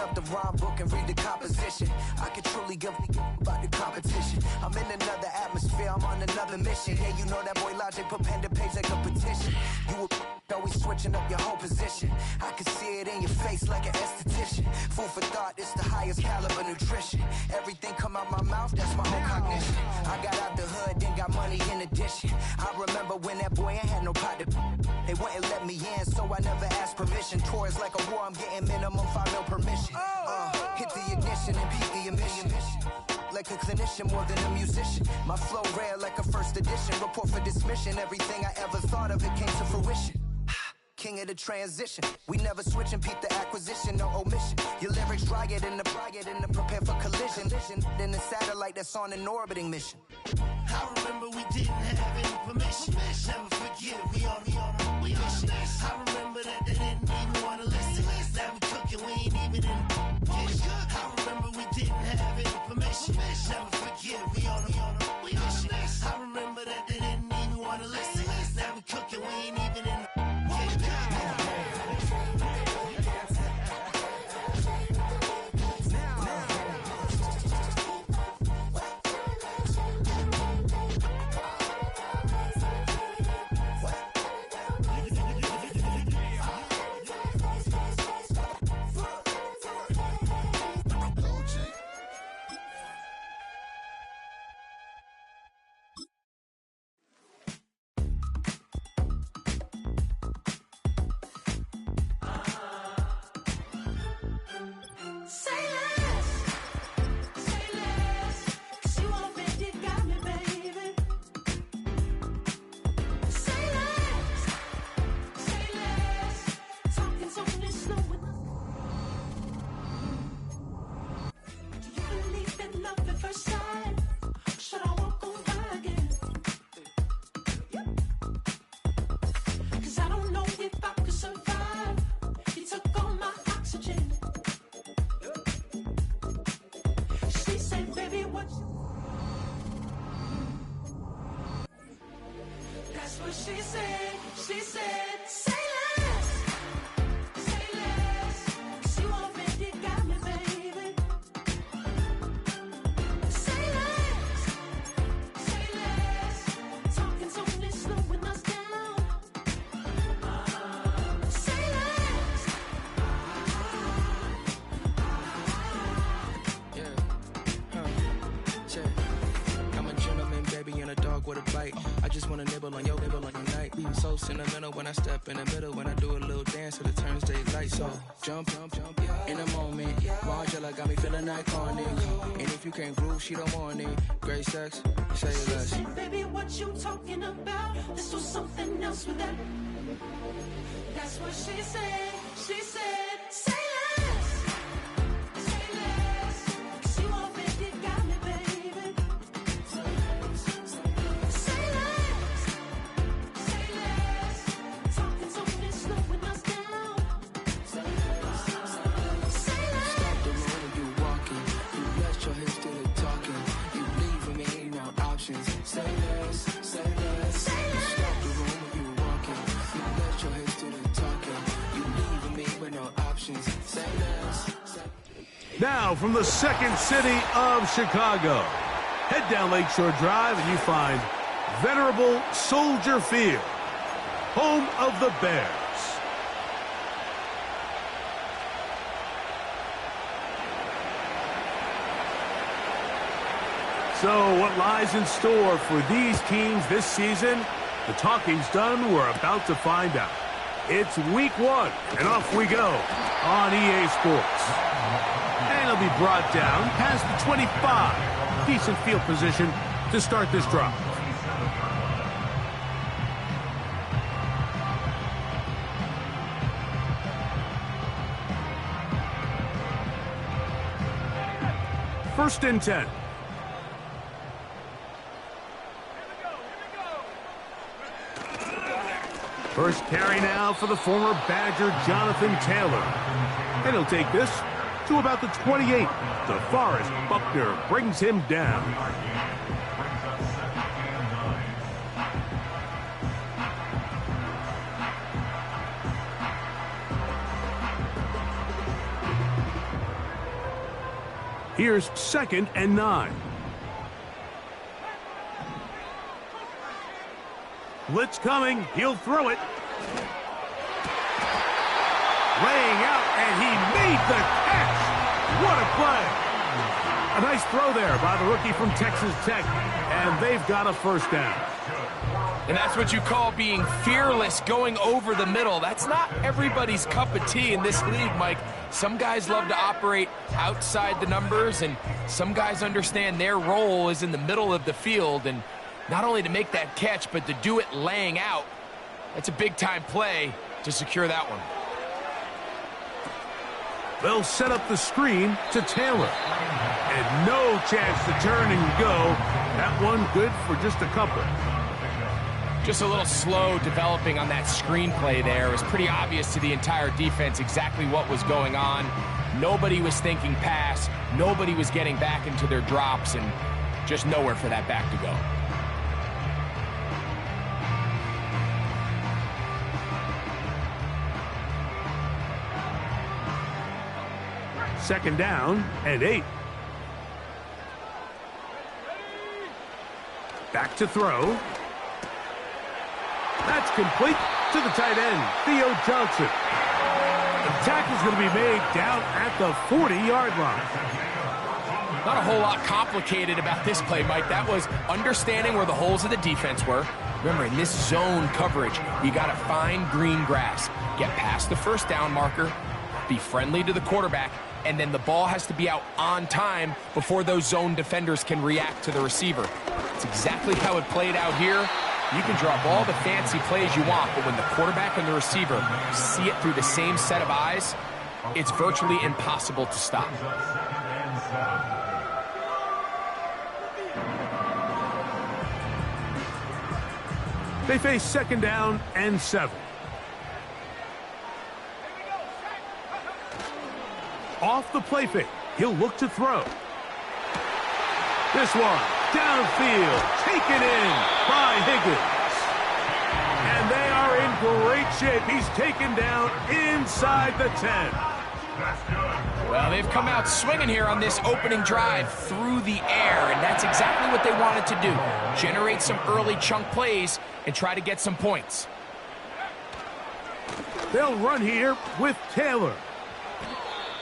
up the rhyme book and read the composition. I could truly give about the competition. I'm in another atmosphere, I'm on another mission. Yeah, you know that boy Logic put pen to page like a petition. You were always switching up your whole position. I can see it in your face like an esthetician. Food for thought, it's the highest caliber nutrition. Everything come out my mouth, that's my own cognition. I got out the hood, then got money in addition. I remember when that boy ain't had no pot to. They wouldn't let me in, so I never asked permission. Tours like a war, I'm getting minimum 5 mil permission. Hit the ignition and beat the emission. Like a clinician more than a musician. My flow rare like a first edition. Report for dismission. Everything I ever thought of, it came to fruition. King of the transition. We never switch and peep the acquisition, no omission. Your lyrics dry it in the prepare for collision. Then the satellite that's on an orbiting mission. I remember we didn't have any permission. Never forget, we on mission. I remember that they didn't even want to listen. Now we cooking, we ain't even in the kitchen. I remember we didn't have any permission. Never forget, we on mission. I remember that they didn't even want to listen. Now we cooking, we ain't even in the sentimental when I step in the middle, when I do a little dance till it turns daylight. So jump in the moment. Margella got me feeling iconic. And if you can't groove, she don't want it. Great sex, say less. She said, baby, what you talking about? This was something else with that. That's what she said. She said, say less. Say less. She won't make it, got me, baby. Say less. Say less. Talking so fast, slowing us down. Say less. Stop the road when you walking. You let your hips do the talking. You leave with me, ain't no options. Say less. Say less. Say less. Stop the road when you walking. You let your hips do the talking. You leave with me with no options. Say less. Now from the second city of Chicago, head down Lakeshore Drive and you find venerable Soldier Field, home of the Bears. So what lies in store for these teams this season? The talking's done. We're about to find out. It's week 1, and off we go on EA Sports. And it'll be brought down past the 25. Decent field position to start this drive. First and 10. First carry now for the former Badger Jonathan Taylor. And he'll take this to about the 28. DeForest Buckner brings him down. Here's 2nd and 9. Blitz coming. He'll throw it. Laying out, and he made the catch. What a play. A nice throw there by the rookie from Texas Tech, and they've got a first down. And that's what you call being fearless, going over the middle. That's not everybody's cup of tea in this league, Mike. Some guys love to operate outside the numbers, and some guys understand their role is in the middle of the field, and not only to make that catch, but to do it laying out. That's a big-time play to secure that one. They'll set up the screen to Taylor. And no chance to turn and go. That one good for just a couple. Just a little slow developing on that screenplay there. It was pretty obvious to the entire defense exactly what was going on. Nobody was thinking pass. Nobody was getting back into their drops, and just nowhere for that back to go. Second down and 8. Back to throw. That's complete to the tight end, Theo Johnson. The tackle's going to be made down at the 40-yard line. Not a whole lot complicated about this play, Mike. That was understanding where the holes of the defense were. Remember, in this zone coverage, you got to find green grass. Get past the first down marker, be friendly to the quarterback, and then the ball has to be out on time before those zone defenders can react to the receiver. It's exactly how it played out here. You can drop all the fancy plays you want, but when the quarterback and the receiver see it through the same set of eyes, it's virtually impossible to stop. They face second down and 7. Off the play fake, he'll look to throw. This one, downfield, taken in by Higgins. And they are in great shape. He's taken down inside the 10. Well, they've come out swinging here on this opening drive through the air, and that's exactly what they wanted to do. Generate some early chunk plays and try to get some points. They'll run here with Taylor.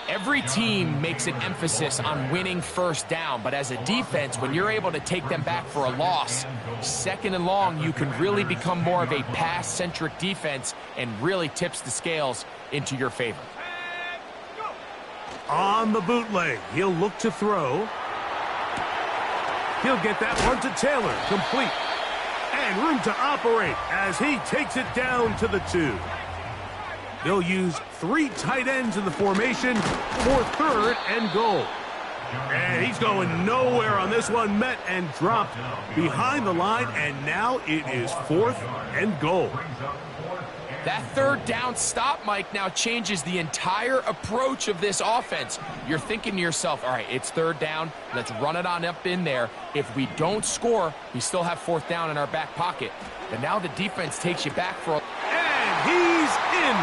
Every team makes an emphasis on winning first down, but as a defense, when you're able to take them back for a loss, second and long, you can really become more of a pass-centric defense and really tips the scales into your favor. On the bootleg, he'll look to throw. He'll get that one to Taylor, complete. And room to operate as he takes it down to the 2. They'll use 3 tight ends in the formation for 3rd and goal. And he's going nowhere on this one. Met and dropped behind the line, and now it is 4th and goal. That 3rd down stop, Mike, now changes the entire approach of this offense. You're thinking to yourself, all right, it's 3rd down. Let's run it on up in there. If we don't score, we still have 4th down in our back pocket. But now the defense takes you back for a... And he's in.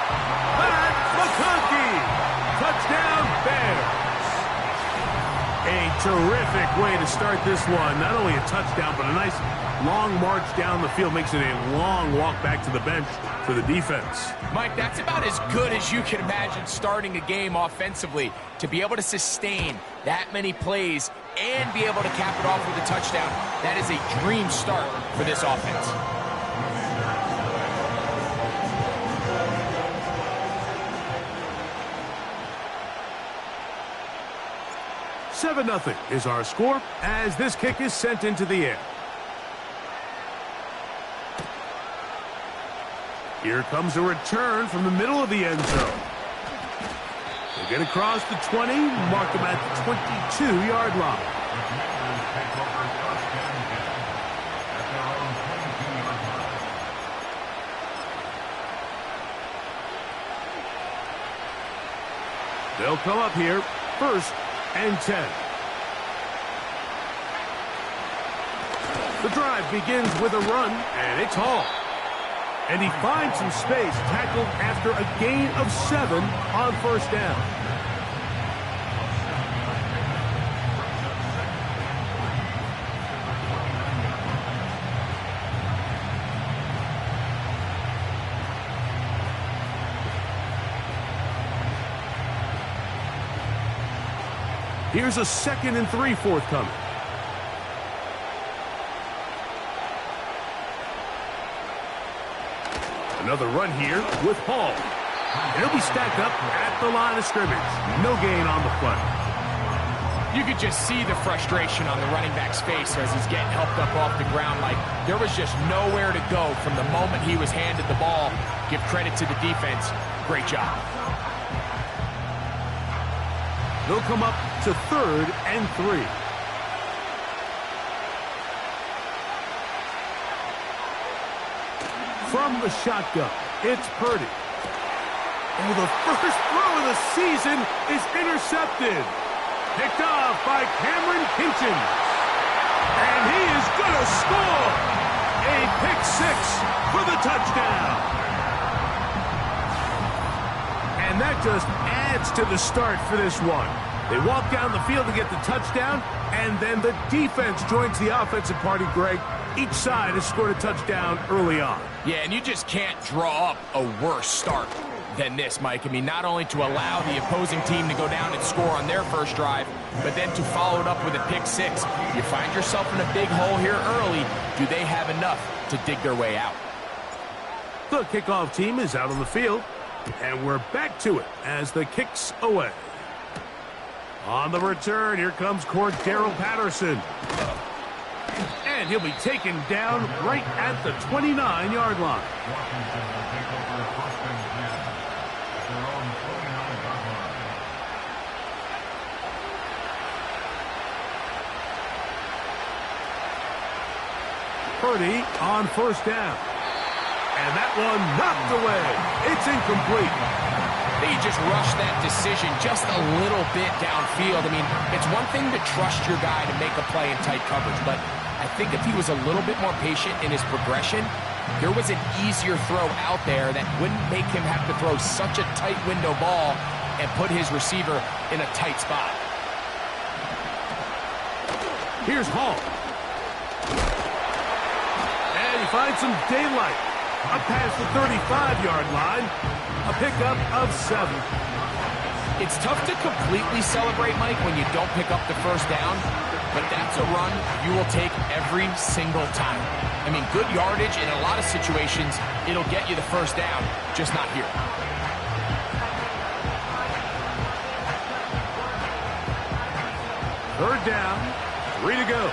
Pat McConkey. Touchdown, Bears. A terrific way to start this one. Not only a touchdown, but a nice long march down the field. Makes it a long walk back to the bench for the defense. Mike, that's about as good as you can imagine starting a game offensively. To be able to sustain that many plays and be able to cap it off with a touchdown, that is a dream start for this offense. 7-0 is our score as this kick is sent into the air. Here comes a return from the middle of the end zone. They get across the 20, mark them at the 22-yard line. They'll come up here, 1st and 10. The drive begins with a run, and it's Hall. And he finds some space, tackled after a gain of 7 on 1st down. Here's a 2nd and 3 forthcoming. Another run here with Hall. He'll be stacked up at the line of scrimmage. No gain on the play. You could just see the frustration on the running back's face as he's getting helped up off the ground. Like, there was just nowhere to go from the moment he was handed the ball. Give credit to the defense. Great job. They'll come up to 3rd and 3. From the shotgun, it's Purdy. Oh, the first throw of the season is intercepted. Picked off by Cameron Kinchen. And he is going to score. A pick 6 for the touchdown. And that just adds to the start for this one. They walk down the field to get the touchdown, and then the defense joins the offensive party, Greg. Each side has scored a touchdown early on. Yeah, and you just can't draw up a worse start than this, Mike. I mean, not only to allow the opposing team to go down and score on their first drive, but then to follow it up with a pick 6. You find yourself in a big hole here early. Do they have enough to dig their way out? The kickoff team is out on the field, and we're back to it as the kick's away. On the return, here comes Cordero Patterson. And he'll be taken down right at the 29-yard line. Purdy on first down. And that one knocked away. It's incomplete. They just rushed that decision just a little bit downfield. I mean, it's one thing to trust your guy to make a play in tight coverage, but I think if he was a little bit more patient in his progression, there was an easier throw out there that wouldn't make him have to throw such a tight window ball and put his receiver in a tight spot. Here's Hall. And he finds some daylight. Up past the 35-yard line. A pickup of 7. It's tough to completely celebrate, Mike, when you don't pick up the first down, but that's a run you will take every single time. I mean, good yardage in a lot of situations, it'll get you the first down, just not here. Third down, 3 to go.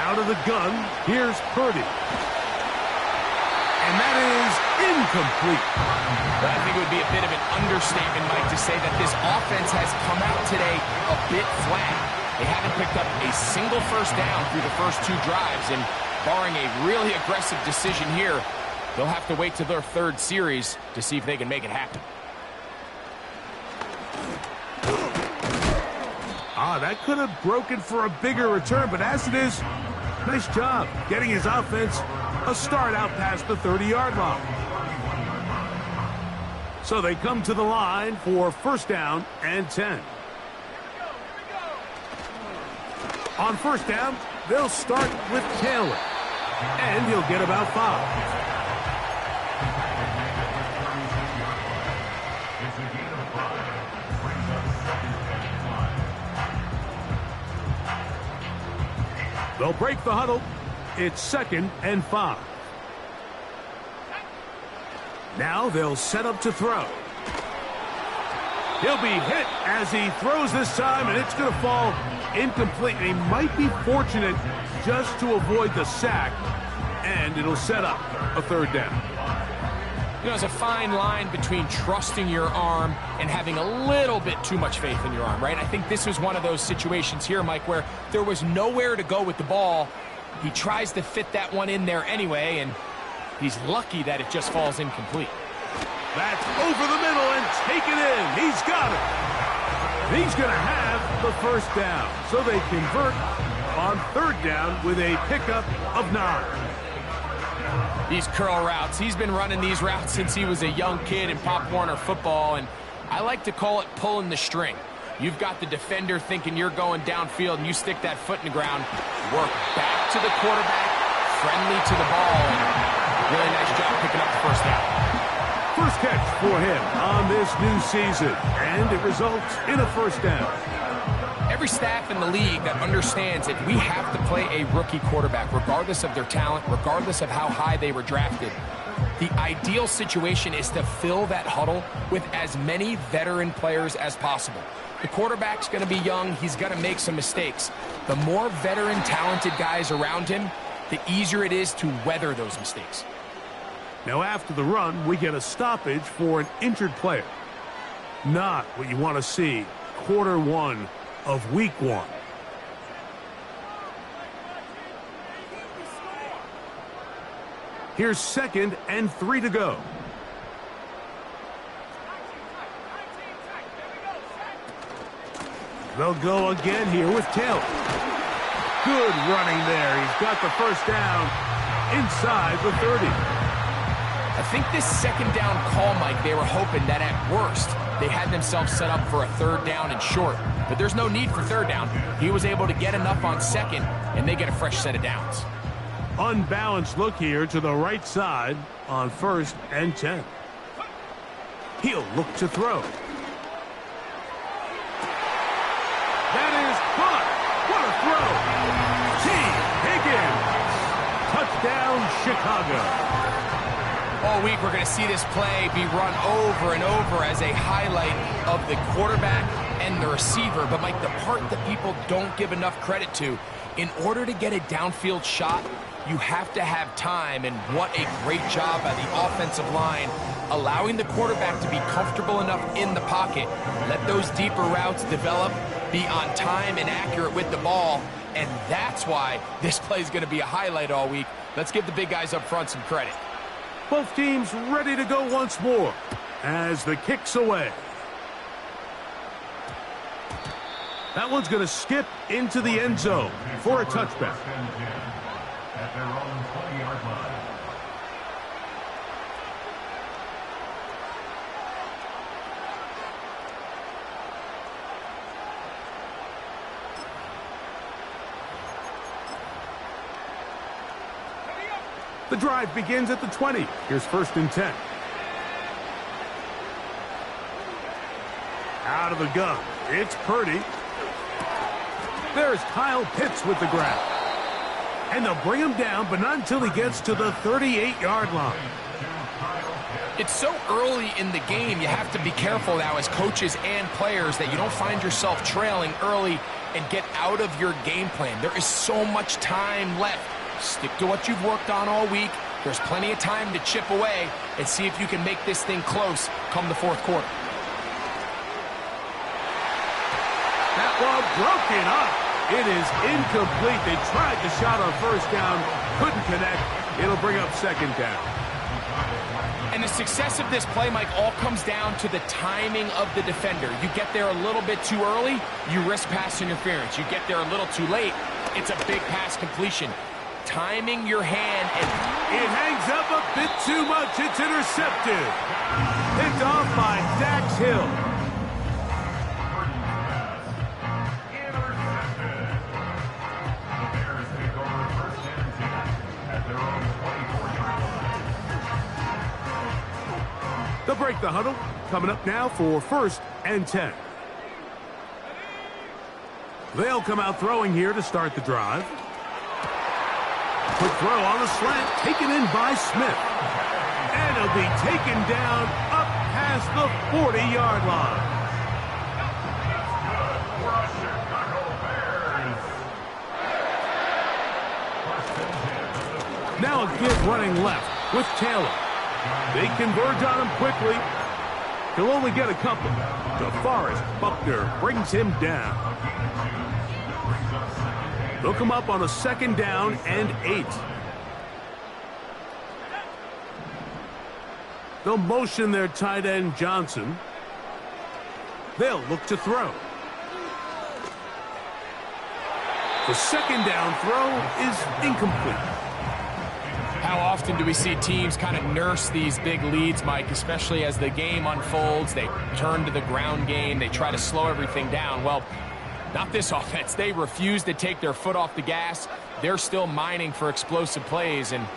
Out of the gun, here's Purdy. And that is incomplete. But I think it would be a bit of an understatement, Mike, to say that this offense has come out today a bit flat. They haven't picked up a single first down through the first 2 drives, and barring a really aggressive decision here, they'll have to wait to their 3rd series to see if they can make it happen. That could have broken for a bigger return, but as it is, nice job getting his offense a start out past the 30-yard line. So they come to the line for first down and 10. On first down, they'll start with Taylor, and he'll get about 5. They'll break the huddle. It's 2nd and 5. Now they'll set up to throw. He'll be hit as he throws this time, and it's going to fall incomplete. He might be fortunate just to avoid the sack, and it'll set up a 3rd down. You know, there's a fine line between trusting your arm and having a little bit too much faith in your arm, right? I think this was one of those situations here, Mike, where there was nowhere to go with the ball. He tries to fit that one in there anyway, and he's lucky that it just falls incomplete. That's over the middle and taken in. He's got it. He's going to have the first down. So they convert on 3rd down with a pickup of 9. These curl routes, he's been running these routes since he was a young kid in Pop Warner football, and I like to call it pulling the string. You've got the defender thinking you're going downfield, and you stick that foot in the ground, work back to the quarterback, friendly to the ball, and really nice job picking up the first down. First catch for him on this new season, and it results in a first down. Every staff in the league that understands that we have to play a rookie quarterback, regardless of their talent, regardless of how high they were drafted. The ideal situation is to fill that huddle with as many veteran players as possible. The quarterback's going to be young. He's going to make some mistakes. The more veteran, talented guys around him, the easier it is to weather those mistakes. Now after the run, we get a stoppage for an injured player. Not what you want to see quarter one of week one. Here's 2nd and 3 to go. They'll go again here with Taylor. Good running there. He's got the first down inside the 30. I think this second down call, Mike, they were hoping that at worst they had themselves set up for a 3rd down and short. But there's no need for 3rd down. He was able to get enough on 2nd, and they get a fresh set of downs. Unbalanced look here to the right side on 1st and 10. He'll look to throw. That is caught. What a throw. T. Higgins. Touchdown, Chicago. All week we're going to see this play be run over and over as a highlight of the quarterback and the receiver. But, Mike, the part that people don't give enough credit to, in order to get a downfield shot, you have to have time, and what a great job by the offensive line allowing the quarterback to be comfortable enough in the pocket, let those deeper routes develop, be on time and accurate with the ball, and that's why this play is going to be a highlight all week. Let's give the big guys up front some credit. Both teams ready to go once more as the kick's away. That one's going to skip into the end zone for a touchback. At their own 20-yard line. The drive begins at the 20. Here's 1st and 10. Out of the gun. It's Purdy. There's Kyle Pitts with the grab. And they'll bring him down, but not until he gets to the 38-yard line. It's so early in the game, you have to be careful now as coaches and players that you don't find yourself trailing early and get out of your game plan. There is so much time left. Stick to what you've worked on all week. There's plenty of time to chip away and see if you can make this thing close come the 4th quarter. That ball broken up. It is incomplete. They tried the shot on 1st down, couldn't connect. It'll bring up 2nd down. And the success of this play, Mike, all comes down to the timing of the defender. You get there a little bit too early, you risk pass interference. You get there a little too late, it's a big pass completion. Timing your hand, and it hangs up a bit too much. It's intercepted. Picked off by Dax Hill. They'll break the huddle. Coming up now for 1st and 10. They'll come out throwing here to start the drive. Quick throw on the slant, taken in by Smith. And it'll be taken down up past the 40-yard line. Now a give running left with Taylor. They converge on him quickly. He'll only get a couple. DeForest Buckner brings him down. They'll come up on a 2nd down and 8. They'll motion their tight end Johnson. They'll look to throw. The 2nd down throw is incomplete. How often do we see teams kind of nurse these big leads, Mike, especially as the game unfolds? They turn to the ground game. They try to slow everything down. Well, not this offense. They refuse to take their foot off the gas. They're still mining for explosive plays, and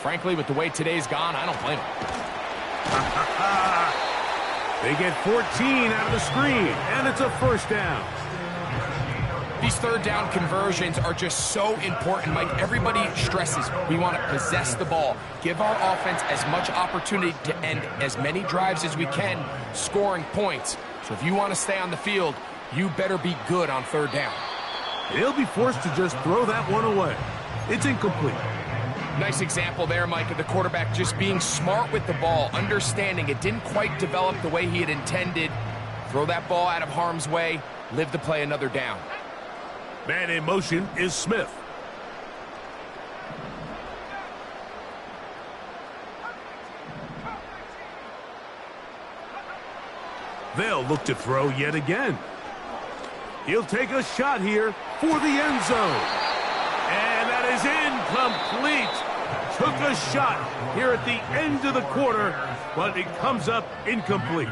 frankly, with the way today's gone, I don't blame them. They get 14 out of the screen, and it's a first down. These third down conversions are just so important, Mike. Everybody stresses we want to possess the ball, give our offense as much opportunity to end as many drives as we can, scoring points. So if you want to stay on the field, you better be good on third down. He'll be forced to just throw that one away. It's incomplete. Nice example there, Mike, of the quarterback just being smart with the ball, understanding it didn't quite develop the way he had intended. Throw that ball out of harm's way, live to play another down. Man in motion is Smith. They'll look to throw yet again. He'll take a shot here for the end zone. And that is incomplete. Took a shot here at the end of the quarter, but it comes up incomplete.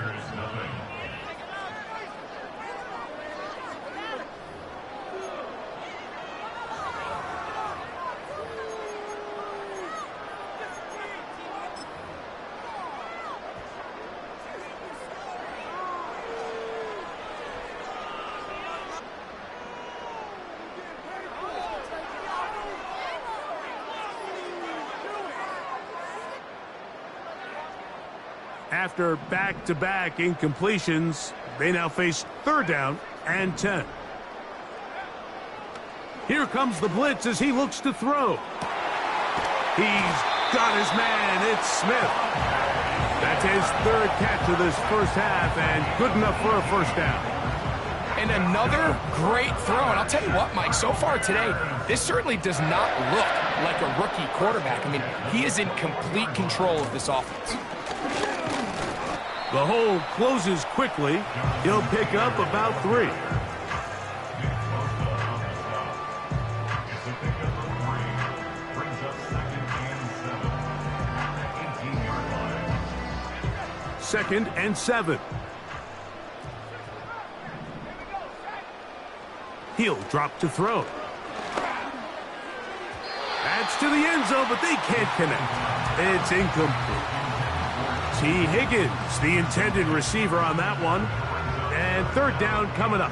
After back-to-back incompletions, they now face third down and 10. Here comes the blitz as he looks to throw. He's got his man. It's Smith. That's his third catch of this first half and good enough for a first down. And another great throw. And I'll tell you what, Mike, so far today, this certainly does not look like a rookie quarterback. I mean, he is in complete control of this offense. The hole closes quickly. He'll pick up about 3. Second and 7. He'll drop to throw. That's to the end zone, but they can't connect. It's incomplete. T. Higgins, the intended receiver on that one. And third down coming up.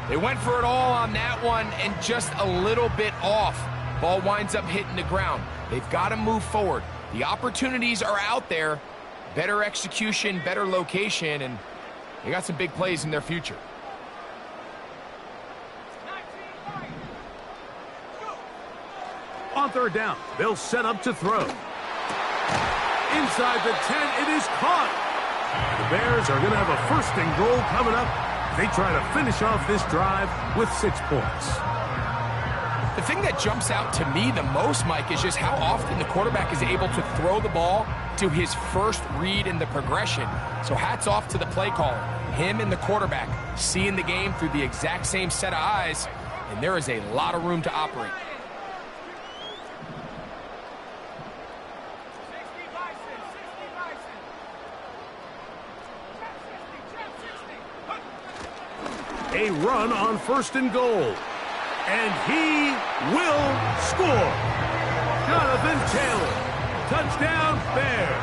They went for it all on that one and just a little bit off. Ball winds up hitting the ground. They've got to move forward. The opportunities are out there. Better execution, better location, and they got some big plays in their future. On third down, they'll set up to throw. Inside the 10, it is caught. The Bears are going to have a first and goal coming up. They try to finish off this drive with 6 points. The thing that jumps out to me the most, Mike, is just how often the quarterback is able to throw the ball to his first read in the progression. So hats off to the play caller. Him and the quarterback seeing the game through the exact same set of eyes, and there is a lot of room to operate. A run on first and goal. And he will score. Jonathan Taylor. Touchdown, Bears.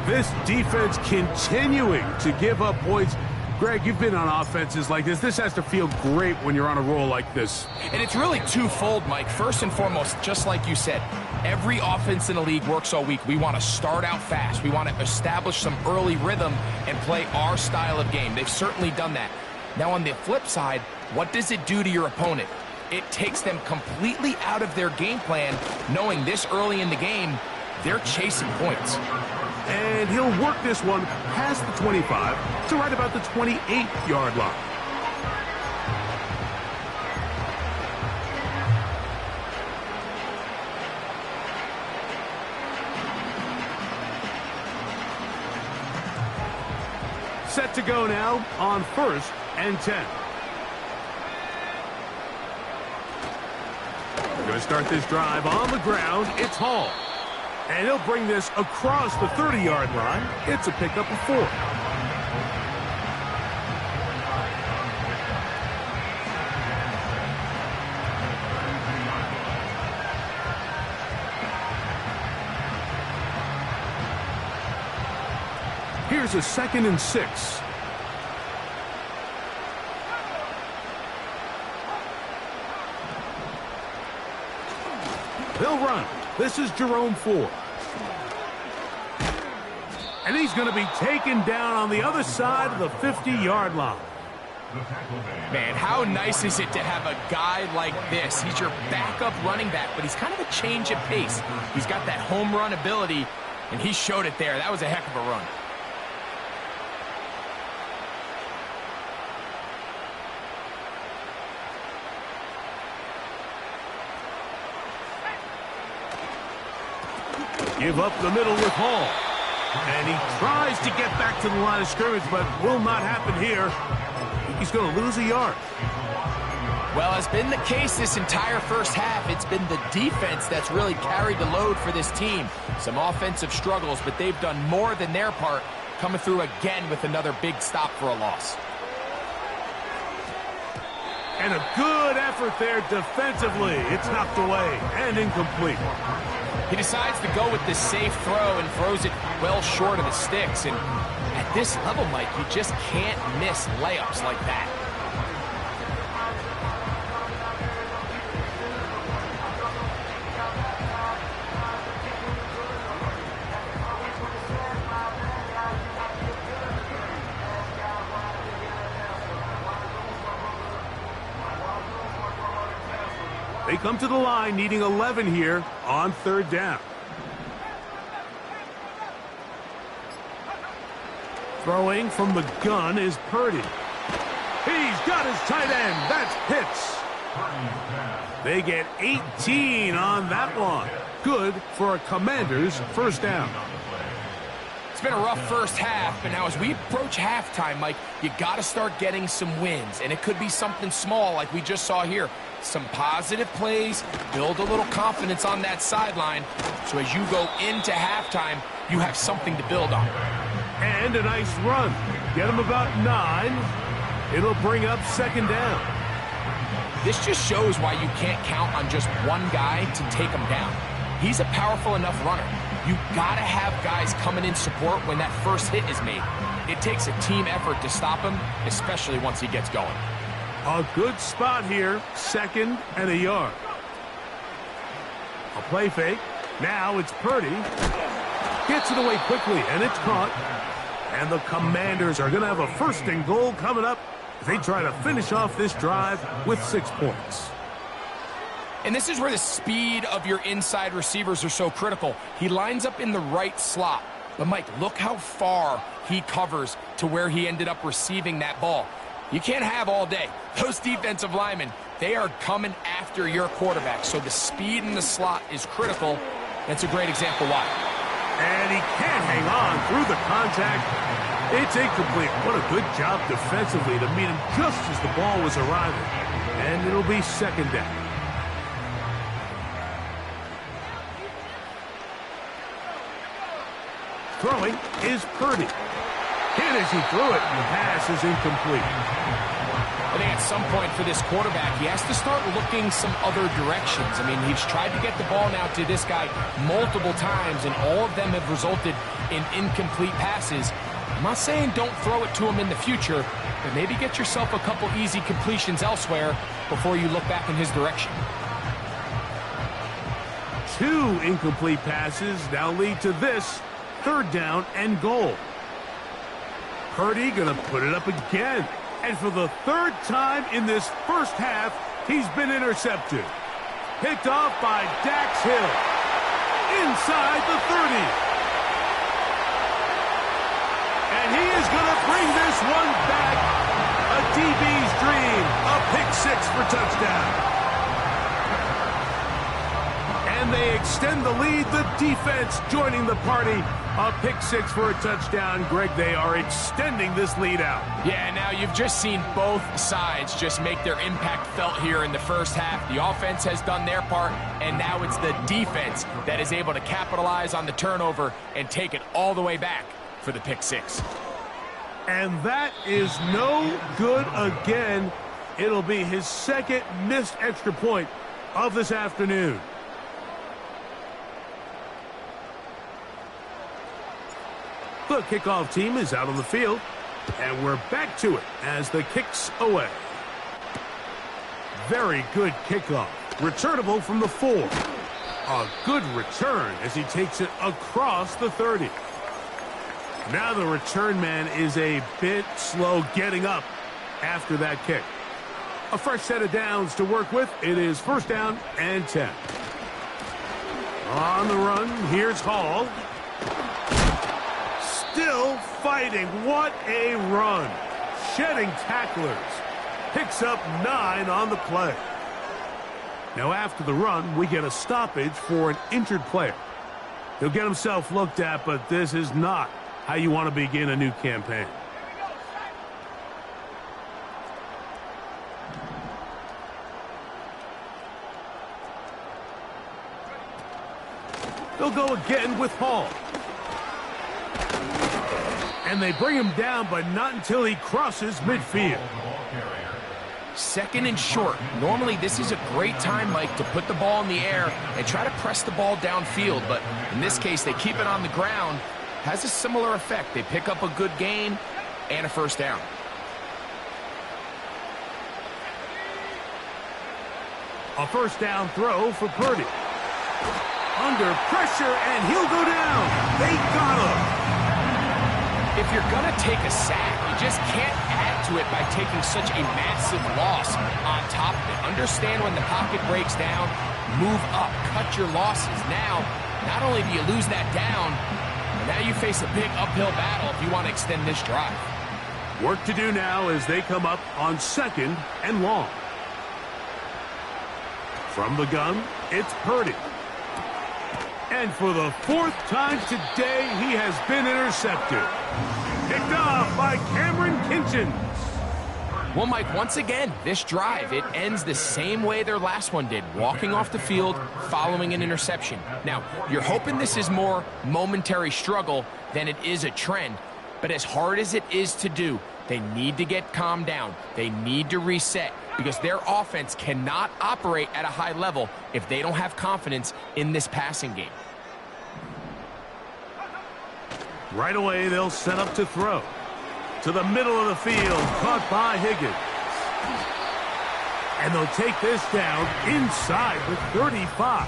This defense continuing to give up points. Greg, you've been on offenses like this. This has to feel great when you're on a roll like this. And it's really twofold, Mike. First and foremost, just like you said, every offense in the league works all week. We want to start out fast. We want to establish some early rhythm and play our style of game. They've certainly done that. Now, on the flip side, what does it do to your opponent? It takes them completely out of their game plan, knowing this early in the game, they're chasing points. And he'll work this one past the 25 to right about the 28-yard line. Set to go now on first and 10. Going to start this drive on the ground. It's Hall. And he'll bring this across the 30-yard line. It's a pickup of 4. Here's a 2nd and 6. They'll run. This is Jerome Ford. And he's going to be taken down on the other side of the 50-yard line. Man, how nice is it to have a guy like this? He's your backup running back, but he's kind of a change of pace. He's got that home run ability, and he showed it there. That was a heck of a run. Give up the middle with Hall. And he tries to get back to the line of scrimmage, but will not happen here. He's going to lose a yard. Well, as been the case this entire first half, it's been the defense that's really carried the load for this team. Some offensive struggles, but they've done more than their part, coming through again with another big stop for a loss. And a good effort there defensively. It's knocked away and incomplete. He decides to go with the safe throw and throws it well short of the sticks. And at this level, Mike, you just can't miss layups like that. They come to the line needing 11 here on 3rd down. Throwing from the gun is Purdy. He's got his tight end. That's Pitts. They get 18 on that one. Good for a Commanders' 1st down. It's been a rough first half, but now as we approach halftime, Mike, you got to start getting some wins, and it could be something small like we just saw here. Some positive plays, build a little confidence on that sideline, so as you go into halftime, you have something to build on. And a nice run. Get him about 9. It'll bring up 2nd down. This just shows why you can't count on just one guy to take him down. He's a powerful enough runner. You gotta have guys coming in support when that first hit is made. It takes a team effort to stop him, especially once he gets going. A good spot here, 2nd and a yard. A play fake. Now it's Purdy. Gets it away quickly, and it's caught. And the Commanders are going to have a 1st and goal coming up as they try to finish off this drive with 6 points. And this is where the speed of your inside receivers are so critical. He lines up in the right slot. But, Mike, look how far he covers to where he ended up receiving that ball. You can't have all day. Those defensive linemen, they are coming after your quarterback. So the speed in the slot is critical. That's a great example why. And he can't hang on through the contact. It's incomplete. What a good job defensively to meet him just as the ball was arriving. And it'll be 2nd down. Throwing is Purdy. Hit as he threw it, and the pass is incomplete. I think at some point for this quarterback, he has to start looking some other directions. I mean, he's tried to get the ball now to this guy multiple times, and all of them have resulted in incomplete passes. I'm not saying don't throw it to him in the future, but maybe get yourself a couple easy completions elsewhere before you look back in his direction. 2 incomplete passes now lead to this 3rd down and goal. Purdy gonna put it up again. And for the 3rd time in this first half, he's been intercepted. Picked off by Dax Hill. Inside the 30. And he is gonna bring this one back. A DB's dream. A pick 6 for touchdown. And they extend the lead. The defense joining the party. A pick 6 for a touchdown. Greg, they are extending this lead out. Yeah, now you've just seen both sides just make their impact felt here in the first half. The offense has done their part, and now it's the defense that is able to capitalize on the turnover and take it all the way back for the pick 6. And that is no good again. It'll be his 2nd missed extra point of this afternoon. The kickoff team is out on the field, and we're back to it as the kick's away. Very good kickoff. Returnable from the 4. A good return as he takes it across the 30. Now the return man is a bit slow getting up after that kick. A fresh set of downs to work with. It is first down and 10. On the run, here's Hall. Still fighting. What a run. Shedding tacklers. Picks up 9 on the play. Now after the run, we get a stoppage for an injured player. He'll get himself looked at, but this is not how you want to begin a new campaign. They'll go again with Hall. And they bring him down, but not until he crosses midfield. Second and short. Normally, this is a great time, Mike, to put the ball in the air and try to press the ball downfield. But in this case, they keep it on the ground. Has a similar effect. They pick up a good gain and a first down. A first down throw for Purdy. Under pressure, and he'll go down. They got him. If you're going to take a sack, you just can't add to it by taking such a massive loss on top of it. Understand when the pocket breaks down, move up, cut your losses. Now, not only do you lose that down, but now you face a big uphill battle if you want to extend this drive. Work to do now as they come up on second and long. From the gun, it's Purdy. And for the 4th time today, he has been intercepted. Picked off by Cameron Kinchens. Well, Mike, once again, this drive, it ends the same way their last one did, walking off the field following an interception. Now, you're hoping this is more momentary struggle than it is a trend, but as hard as it is to do, they need to get calmed down. They need to reset because their offense cannot operate at a high level if they don't have confidence in this passing game. Right away, they'll set up to throw. To the middle of the field, caught by Higgins. And they'll take this down inside the 35.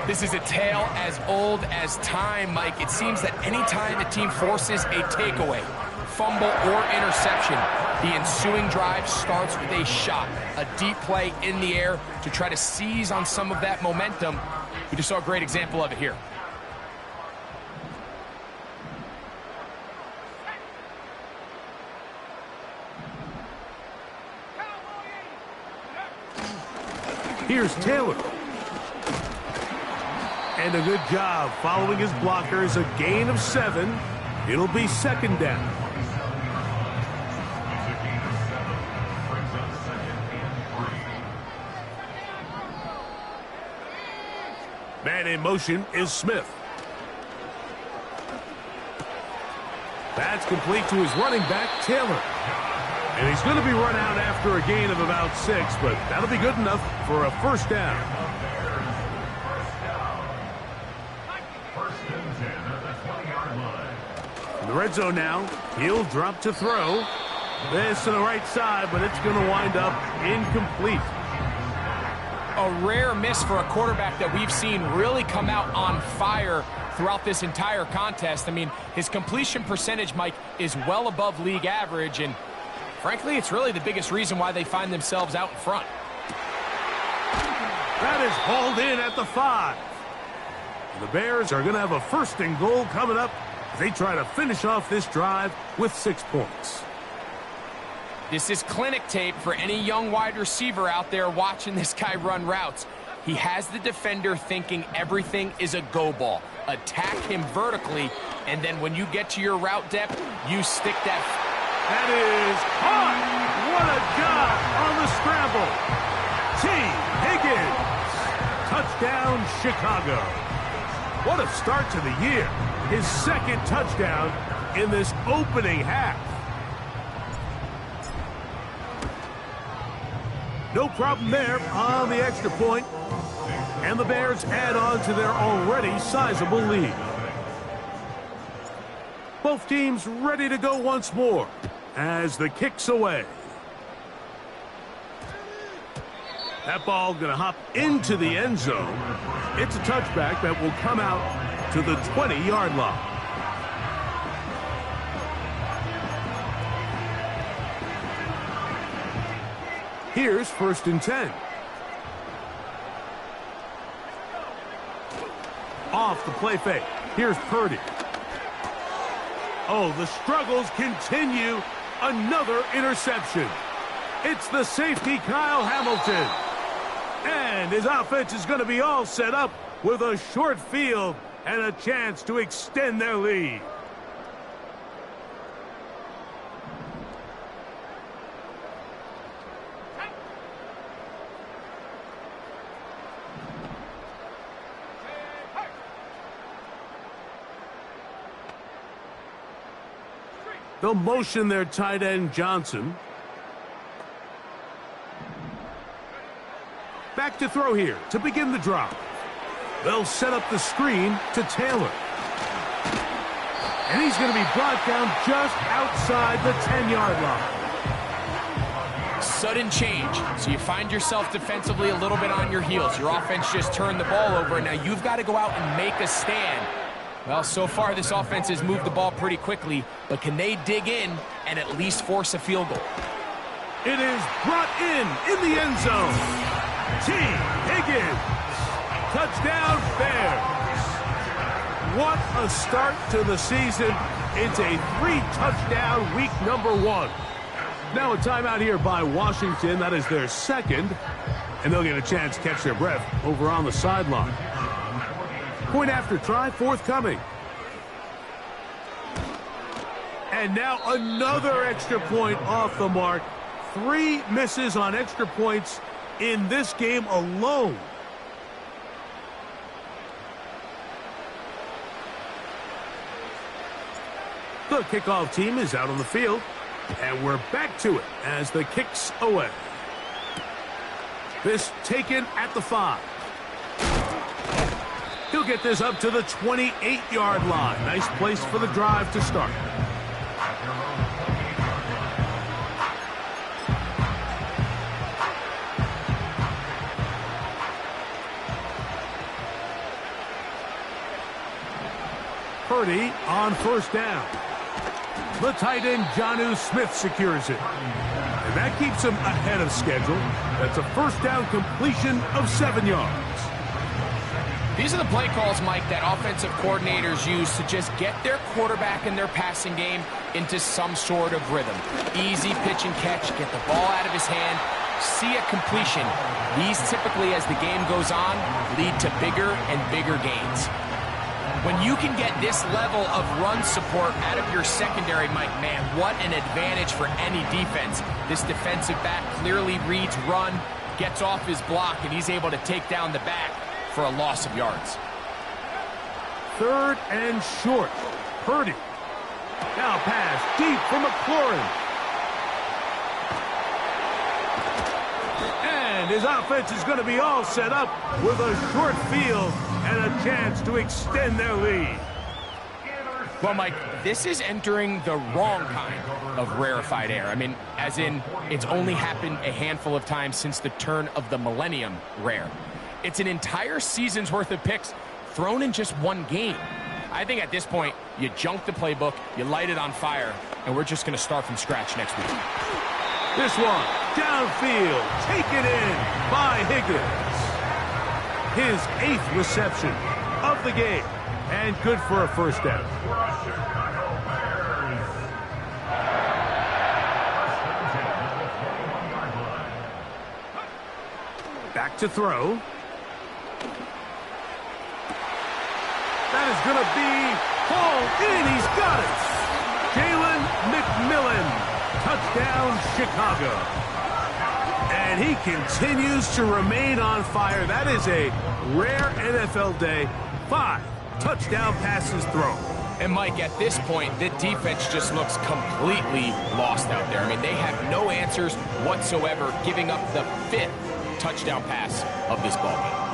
This is a tale as old as time, Mike. It seems that anytime a team forces a takeaway, fumble, or interception, the ensuing drive starts with a shot, a deep play in the air to try to seize on some of that momentum. We just saw a great example of it here. Here's Taylor. And a good job following his blockers, a gain of 7. It'll be second down. Man in motion is Smith. That's complete to his running back, Taylor. And he's going to be run out after a gain of about 6, but that'll be good enough for a first down. First and 10 at the 20-yard line. In the red zone now, he'll drop to throw. This to the right side, but it's going to wind up incomplete. A rare miss for a quarterback that we've seen really come out on fire throughout this entire contest. I mean, his completion percentage, Mike, is well above league average, and frankly, it's really the biggest reason why they find themselves out in front. That is hauled in at the 5. The Bears are going to have a first and goal coming up as they try to finish off this drive with 6 points. This is clinic tape for any young wide receiver out there watching this guy run routes. He has the defender thinking everything is a go ball. Attack him vertically, and then when you get to your route depth, you stick that. That is caught. What a job on the scramble. T. Higgins. Touchdown, Chicago. What a start to the year. His second touchdown in this opening half. No problem there on the extra point. And the Bears add on to their already sizable lead. Both teams ready to go once more as the kick's away. That ball going to hop into the end zone. It's a touchback that will come out to the 20-yard line. Here's 1st and 10. Off the play fake. Here's Purdy. Oh, the struggles continue. Another interception. It's the safety, Kyle Hamilton. And his offense is going to be all set up with a short field and a chance to extend their lead. They'll motion their tight end, Johnson. Back to throw here to begin the drive. They'll set up the screen to Taylor. And he's going to be brought down just outside the 10-yard line. Sudden change. So you find yourself defensively a little bit on your heels. Your offense just turned the ball over, and now you've got to go out and make a stand. Well, so far this offense has moved the ball pretty quickly, but can they dig in and at least force a field goal? It is brought in the end zone. T. Higgins. Touchdown, Bears. What a start to the season. It's a 3-touchdown week number 1. Now a timeout here by Washington. That is their second. And they'll get a chance to catch their breath over on the sideline. Point after try forthcoming. And now another extra point off the mark. 3 misses on extra points in this game alone. The kickoff team is out on the field. And we're back to it as the kick's away. This taken at the 5. He'll get this up to the 28-yard line. Nice place for the drive to start. Purdy on 1st down. The tight end, Jonnu Smith, secures it. And that keeps him ahead of schedule. That's a 1st down completion of 7 yards. These are the play calls, Mike, that offensive coordinators use to just get their quarterback and their passing game into some sort of rhythm. Easy pitch and catch, get the ball out of his hand, see a completion. These typically, as the game goes on, lead to bigger and bigger gains. When you can get this level of run support out of your secondary, Mike, man, what an advantage for any defense. This defensive back clearly reads run, gets off his block, and he's able to take down the back for a loss of yards. 3rd and short. Purdy. Now pass deep for McLaurin. And his offense is going to be all set up with a short field and a chance to extend their lead. Well, Mike, this is entering the wrong kind of rarefied air. I mean, as in, it's only happened a handful of times since the turn of the millennium rare. It's an entire season's worth of picks thrown in just one game. I think at this point, you junk the playbook, you light it on fire, and we're just going to start from scratch next week. This one, downfield, taken in by Higgins. His 8th reception of the game, and good for a 1st down. Back to throw. That is going to be hauled in. He's got it. Jalen McMillan. Touchdown, Chicago. And he continues to remain on fire. That is a rare NFL day. 5 touchdown passes thrown. And, Mike, at this point, the defense just looks completely lost out there. I mean, they have no answers whatsoever, giving up the 5th touchdown pass of this ballgame.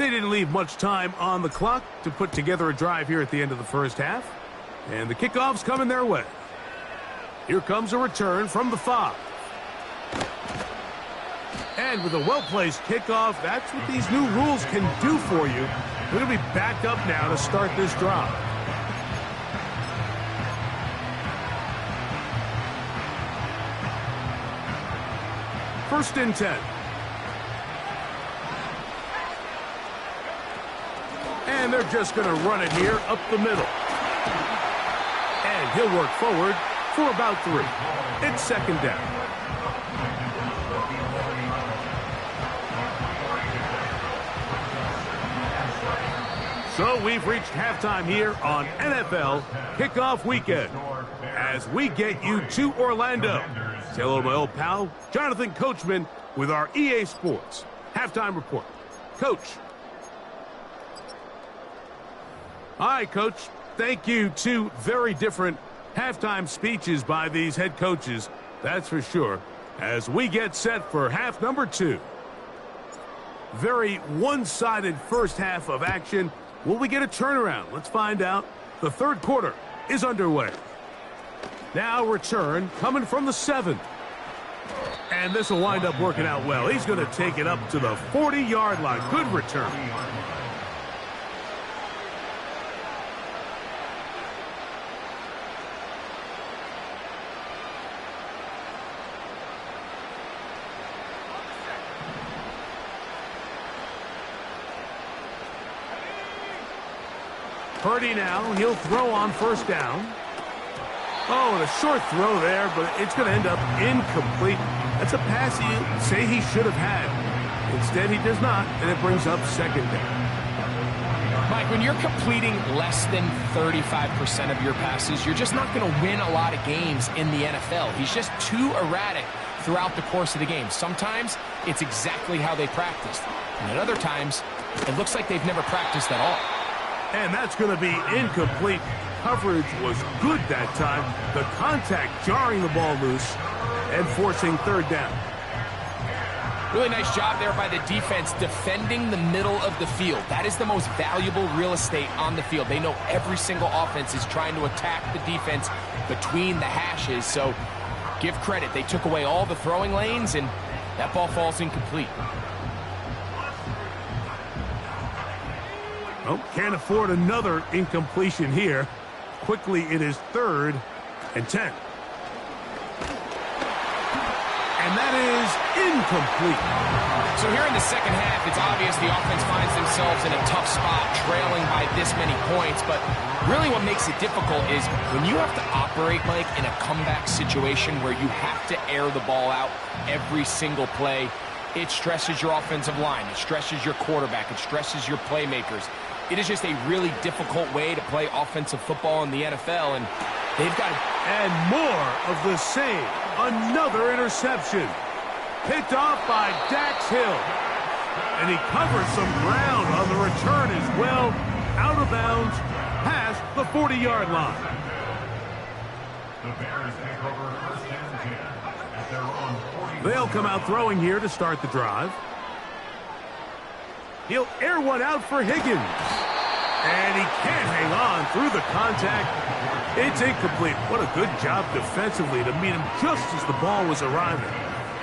They didn't leave much time on the clock to put together a drive here at the end of the first half. And the kickoff's coming their way. Here comes a return from the 5. And with a well-placed kickoff, that's what these new rules can do for you. They're going to be back up now to start this drive. First and 10. And they're just going to run it here up the middle. And he'll work forward for about 3. It's second down. So we've reached halftime here on NFL Kickoff Weekend as we get you to Orlando. Say hello to my old pal, Jonathan Coachman, with our EA Sports Halftime Report. Coach. All right, Coach. Thank you. 2 very different halftime speeches by these head coaches, that's for sure, as we get set for half number 2. Very one-sided first half of action. Will we get a turnaround? Let's find out. The third quarter is underway. Now return coming from the 7. And this will wind up working out well. He's going to take it up to the 40-yard line. Good return. Purdy now, he'll throw on first down. Oh, and a short throw there, but it's going to end up incomplete. That's a pass you say he should have had. Instead, he does not, and it brings up second down. Mike, when you're completing less than 35% of your passes, you're just not going to win a lot of games in the NFL. He's just too erratic throughout the course of the game. Sometimes it's exactly how they practiced, and at other times, it looks like they've never practiced at all. And that's going to be incomplete. Coverage was good that time. The contact jarring the ball loose and forcing third down. Really nice job there by the defense defending the middle of the field. That is the most valuable real estate on the field. They know every single offense is trying to attack the defense between the hashes. So give credit. They took away all the throwing lanes, and that ball falls incomplete. Oh, can't afford another incompletion here. Quickly, it is 3rd and 10. And that is incomplete. So here in the second half, it's obvious the offense finds themselves in a tough spot, trailing by this many points. But really what makes it difficult is when you have to operate, Mike, in a comeback situation where you have to air the ball out every single play, it stresses your offensive line. It stresses your quarterback. It stresses your playmakers. It is just a really difficult way to play offensive football in the NFL, and they've got to... And more of the same. Another interception. Picked off by Dax Hill. And he covers some ground on the return as well. Out of bounds, past the 40-yard line. The Bears take over first and 10 at their own 40. They'll come out throwing here to start the drive. He'll air one out for Higgins. And he can't hang on through the contact. It's incomplete. What a good job defensively to meet him just as the ball was arriving.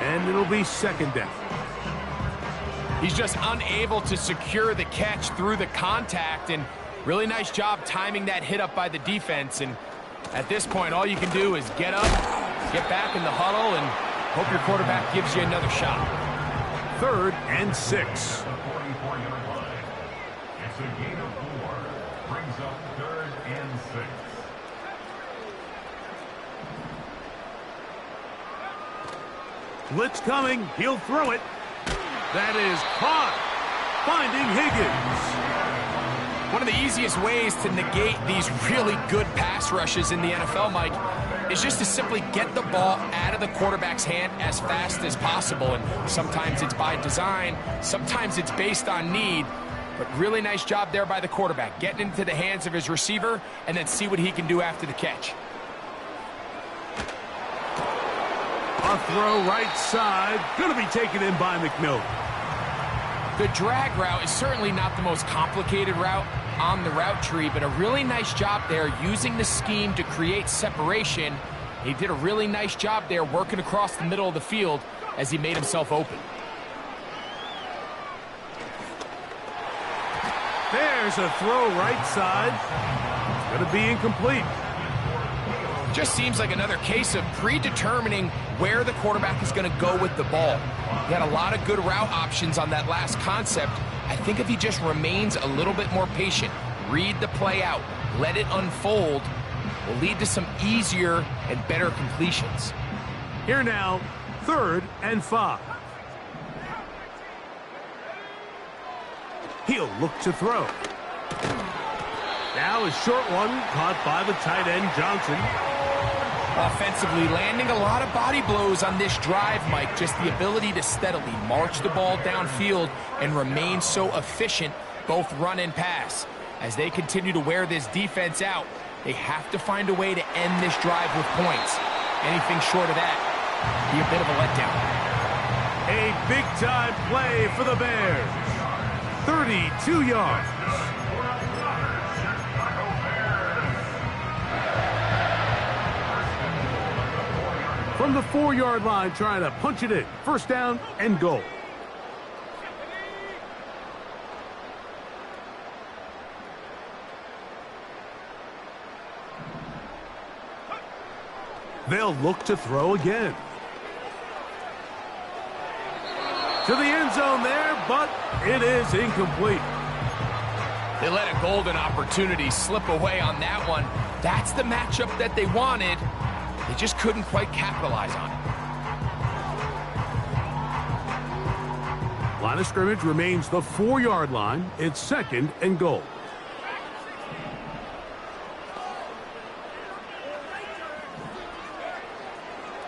And it'll be second down. He's just unable to secure the catch through the contact, and really nice job timing that hit up by the defense. And at this point, all you can do is get up, get back in the huddle, and hope your quarterback gives you another shot. 3rd and 6. It's a gain of 4. Brings up 3rd and 6. Blitz coming. He'll throw it. That is caught. Finding Higgins. One of the easiest ways to negate these really good pass rushes in the NFL, Mike, is just to simply get the ball out of the quarterback's hand as fast as possible. And sometimes it's by design, sometimes it's based on need. But really nice job there by the quarterback, getting into the hands of his receiver and then see what he can do after the catch. A throw right side. Going to be taken in by McMillan. The drag route is certainly not the most complicated route on the route tree, but a really nice job there using the scheme to create separation. He did a really nice job there working across the middle of the field as he made himself open. There's a throw right side. It's going to be incomplete. Just seems like another case of predetermining where the quarterback is going to go with the ball. He had a lot of good route options on that last concept. I think if he just remains a little bit more patient, read the play out, let it unfold, will lead to some easier and better completions. Here now, 3rd and 5. He'll look to throw. Now a short one caught by the tight end, Johnson. Offensively, landing a lot of body blows on this drive, Mike. Just the ability to steadily march the ball downfield and remain so efficient, both run and pass. As they continue to wear this defense out, they have to find a way to end this drive with points. Anything short of that, be a bit of a letdown. A big-time play for the Bears. 32 yards. From the 4-yard line, trying to punch it in. 1st down and goal. They'll look to throw again. To the end zone there, but it is incomplete. They let a golden opportunity slip away on that one. That's the matchup that they wanted. They just couldn't quite capitalize on it. Line of scrimmage remains the 4-yard line. It's 2nd and goal.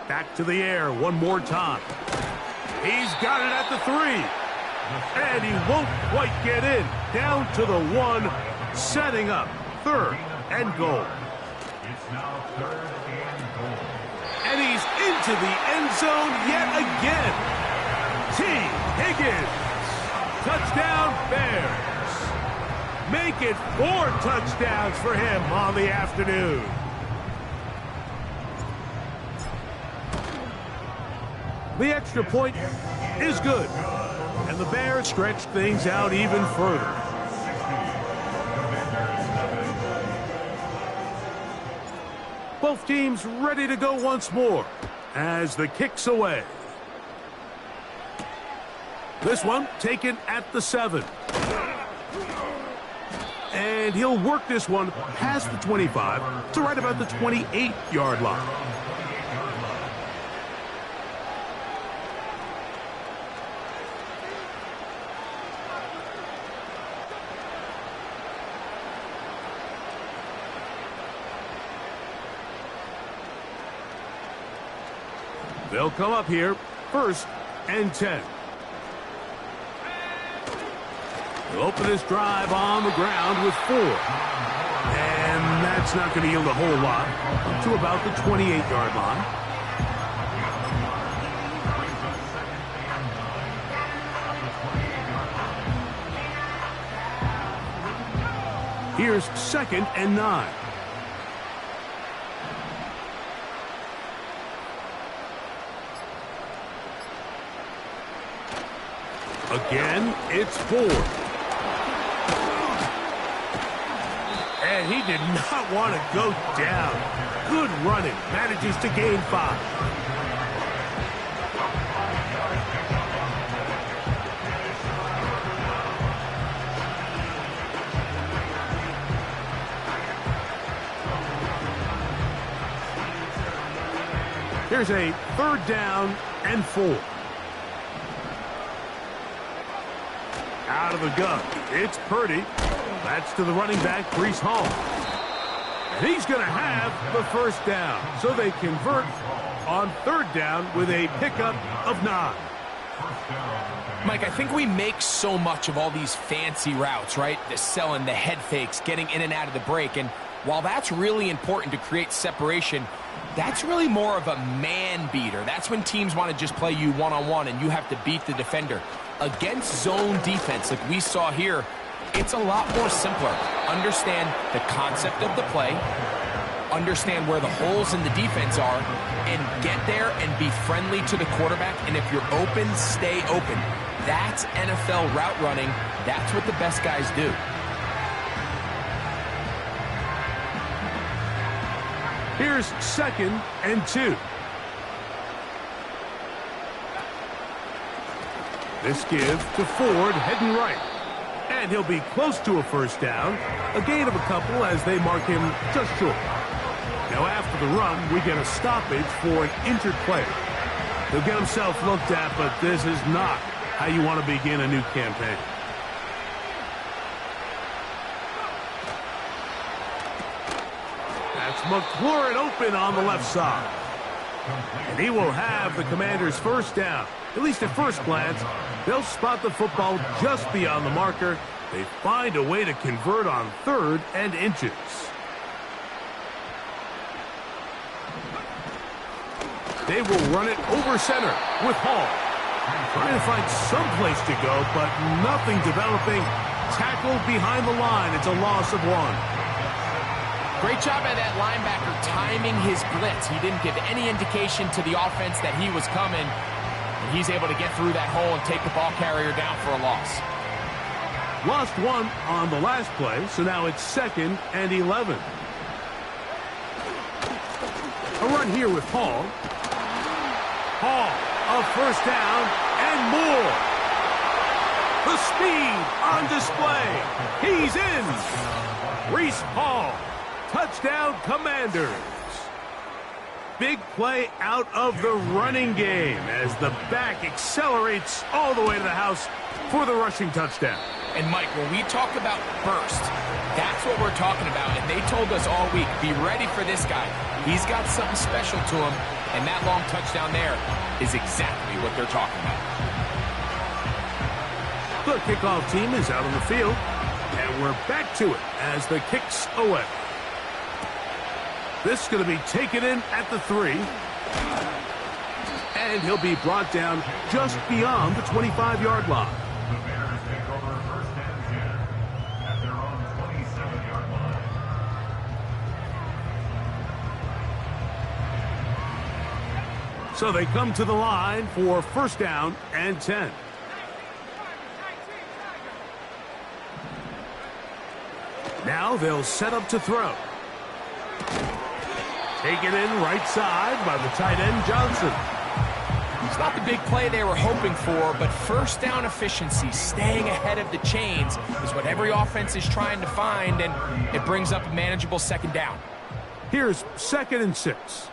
Back to the air one more time. He's got it at the 3. And he won't quite get in. Down to the 1, setting up 3rd and goal. It's now 3rd and goal. And he's into the end zone yet again. T. Higgins. Touchdown, Bears. Make it 4 touchdowns for him on the afternoon. The extra point is good. And the Bears stretch things out even further. Both teams ready to go once more as the kick's away. This one taken at the 7. And he'll work this one past the 25 to right about the 28-yard line. They'll come up here, 1st and 10. They'll open this drive on the ground with 4. And that's not going to yield a whole lot to about the 28-yard line. Here's 2nd and 9. Again, it's 4. And he did not want to go down. Good running. Manages to gain 5. Here's a 3rd down and 4. Out of the gun. It's Purdy. That's to the running back, Breece Hall. And he's going to have the 1st down. So they convert on 3rd down with a pickup of 9. Mike, I think we make so much of all these fancy routes, right? The selling, the head fakes, getting in and out of the break. And while that's really important to create separation, that's really more of a man beater. That's when teams want to just play you one-on-one and you have to beat the defender. Against zone defense like we saw here, it's a lot more simpler. Understand the concept of the play, understand where the holes in the defense are, and get there and be friendly to the quarterback. And if you're open, stay open. That's NFL route running. That's what the best guys do. Here's 2nd and 2. This give to Ford, heading right. And he'll be close to a first down. A gain of a couple as they mark him just short. Now after the run, we get a stoppage for an injured player. He'll get himself looked at, but this is not how you want to begin a new campaign. That's McLaurin open on the left side. And he will have the Commanders' first down. At least at first glance, they'll spot the football just beyond the marker. They find a way to convert on 3rd and inches. They will run it over center with Hall. Trying to find some place to go, but nothing developing. Tackled behind the line. It's a loss of 1. Great job by that linebacker timing his blitz. He didn't give any indication to the offense that he was coming. And he's able to get through that hole and take the ball carrier down for a loss. Lost 1 on the last play, so now it's 2nd and 11. A run here with Hall. Hall, a first down and more. The speed on display. He's in. Breece Hall. Touchdown, Commanders. Big play out of the running game as the back accelerates all the way to the house for the rushing touchdown. And Mike, when we talk about burst, that's what we're talking about. And they told us all week, be ready for this guy. He's got something special to him, and that long touchdown there is exactly what they're talking about. The kickoff team is out on the field, and we're back to it as the kick's away. This is going to be taken in at the 3. And he'll be brought down just beyond the 25-yard line. The Bears take over 1st and 10 at their own 27-yard line. So they come to the line for 1st down and 10. Now they'll set up to throw. Taken in right side by the tight end, Johnson. It's not the big play they were hoping for, but first down efficiency, staying ahead of the chains, is what every offense is trying to find, and it brings up a manageable 2nd down. Here's 2nd and 6.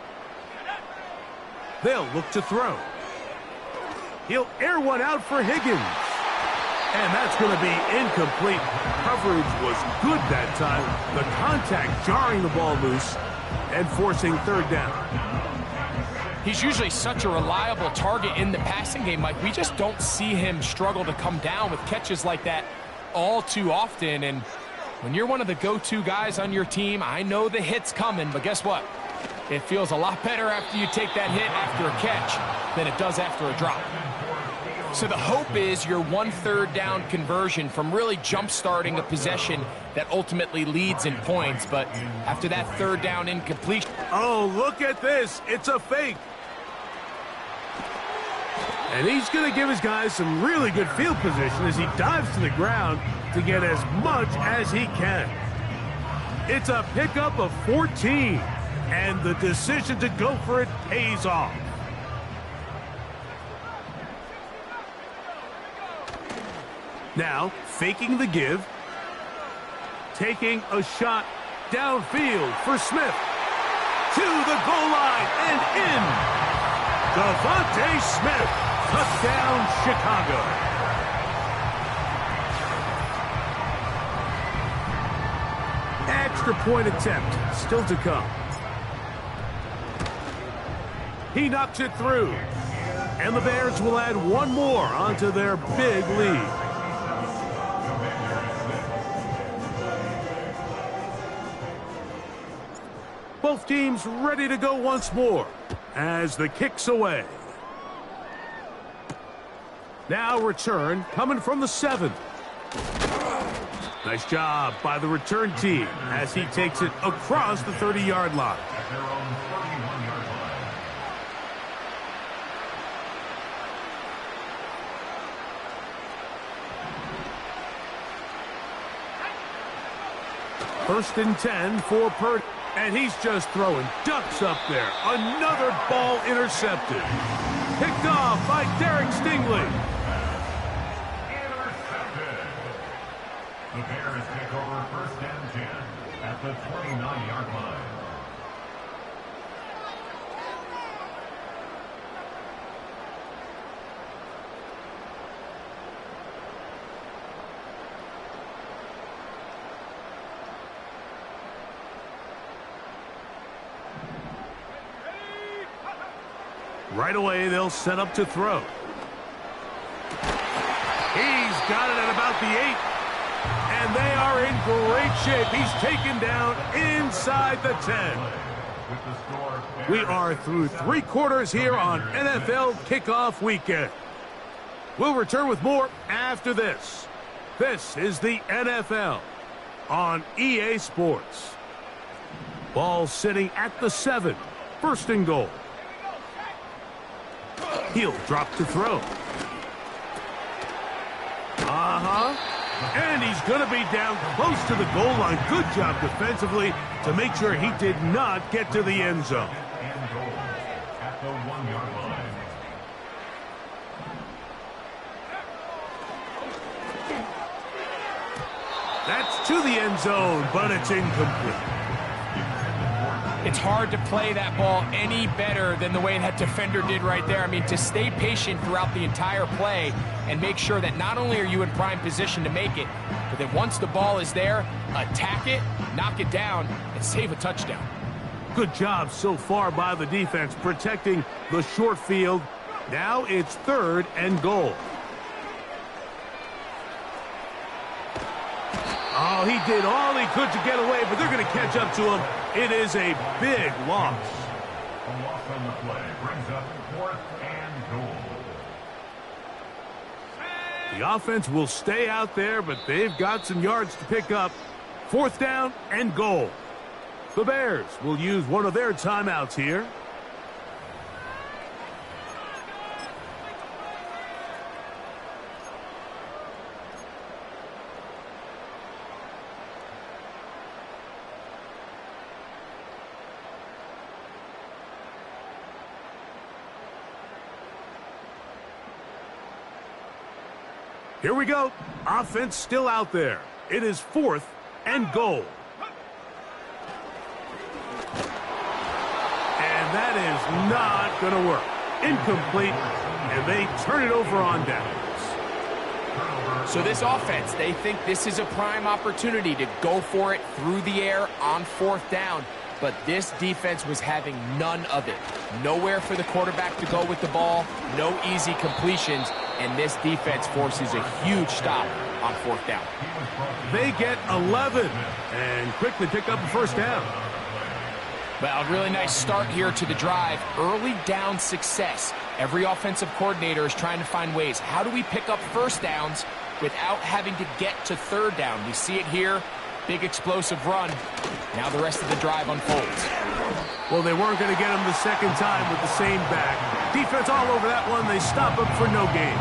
They'll look to throw. He'll air one out for Higgins. And that's going to be incomplete. Coverage was good that time. The contact jarring the ball loose and forcing 3rd down. He's usually such a reliable target in the passing game, Mike. We just don't see him struggle to come down with catches like that all too often. And when you're one of the go-to guys on your team, I know the hit's coming, but guess what? It feels a lot better after you take that hit after a catch than it does after a drop. So the hope is your 1/3 down conversion from really jump-starting a possession that ultimately leads in points. But after that 3rd down incompletion... Oh, look at this. It's a fake. And he's going to give his guys some really good field position as he dives to the ground to get as much as he can. It's a pickup of 14, and the decision to go for it pays off. Now, faking the give, taking a shot downfield for Smith. To the goal line and in. Devontae Smith, touchdown Chicago. Extra point attempt, still to come. He knocks it through. And the Bears will add one more onto their big lead. Both teams ready to go once more as the kick's away. Now return coming from the 7. Nice job by the return team as he takes it across the 30-yard line. At their own 31-yard line. First and 10 for Purdy. And he's just throwing ducks up there. Another ball intercepted. Picked off by Derek Stingley. Intercepted. The Bears take over first and 10 at the 29-yard line. Right away, they'll set up to throw. He's got it at about the 8. And they are in great shape. He's taken down inside the 10. We are through 3 quarters here on NFL Kickoff Weekend. We'll return with more after this. This is the NFL on EA Sports. Ball sitting at the 7. First and goal. He'll drop to throw. And he's going to be down close to the goal line. Good job defensively to make sure he did not get to the end zone. And goal at the 1-yard line. That's to the end zone, but it's incomplete. It's hard to play that ball any better than the way that defender did right there. I mean, to stay patient throughout the entire play and make sure that not only are you in prime position to make it, but that once the ball is there, attack it, knock it down, and save a touchdown. Good job so far by the defense protecting the short field. Now it's 3rd and goal. Oh, he did all he could to get away, but they're going to catch up to him. It is a big loss. A loss on the play brings up 4th and goal. The offense will stay out there, but they've got some yards to pick up. 4th down and goal. The Bears will use one of their timeouts here. Here we go. Offense still out there. It is 4th and goal. And that is not going to work. Incomplete, and they turn it over on downs. So this offense, they think this is a prime opportunity to go for it through the air on 4th down. But this defense was having none of it. Nowhere for the quarterback to go with the ball, no easy completions, and this defense forces a huge stop on 4th down. They get 11 and quickly pick up a first down. Well, really nice start here to the drive. Early down success. Every offensive coordinator is trying to find ways. How do we pick up first downs without having to get to 3rd down? We see it here. Big explosive run. Now the rest of the drive unfolds. Well, they weren't going to get him the second time with the same back. Defense all over that one. They stop him for no gain.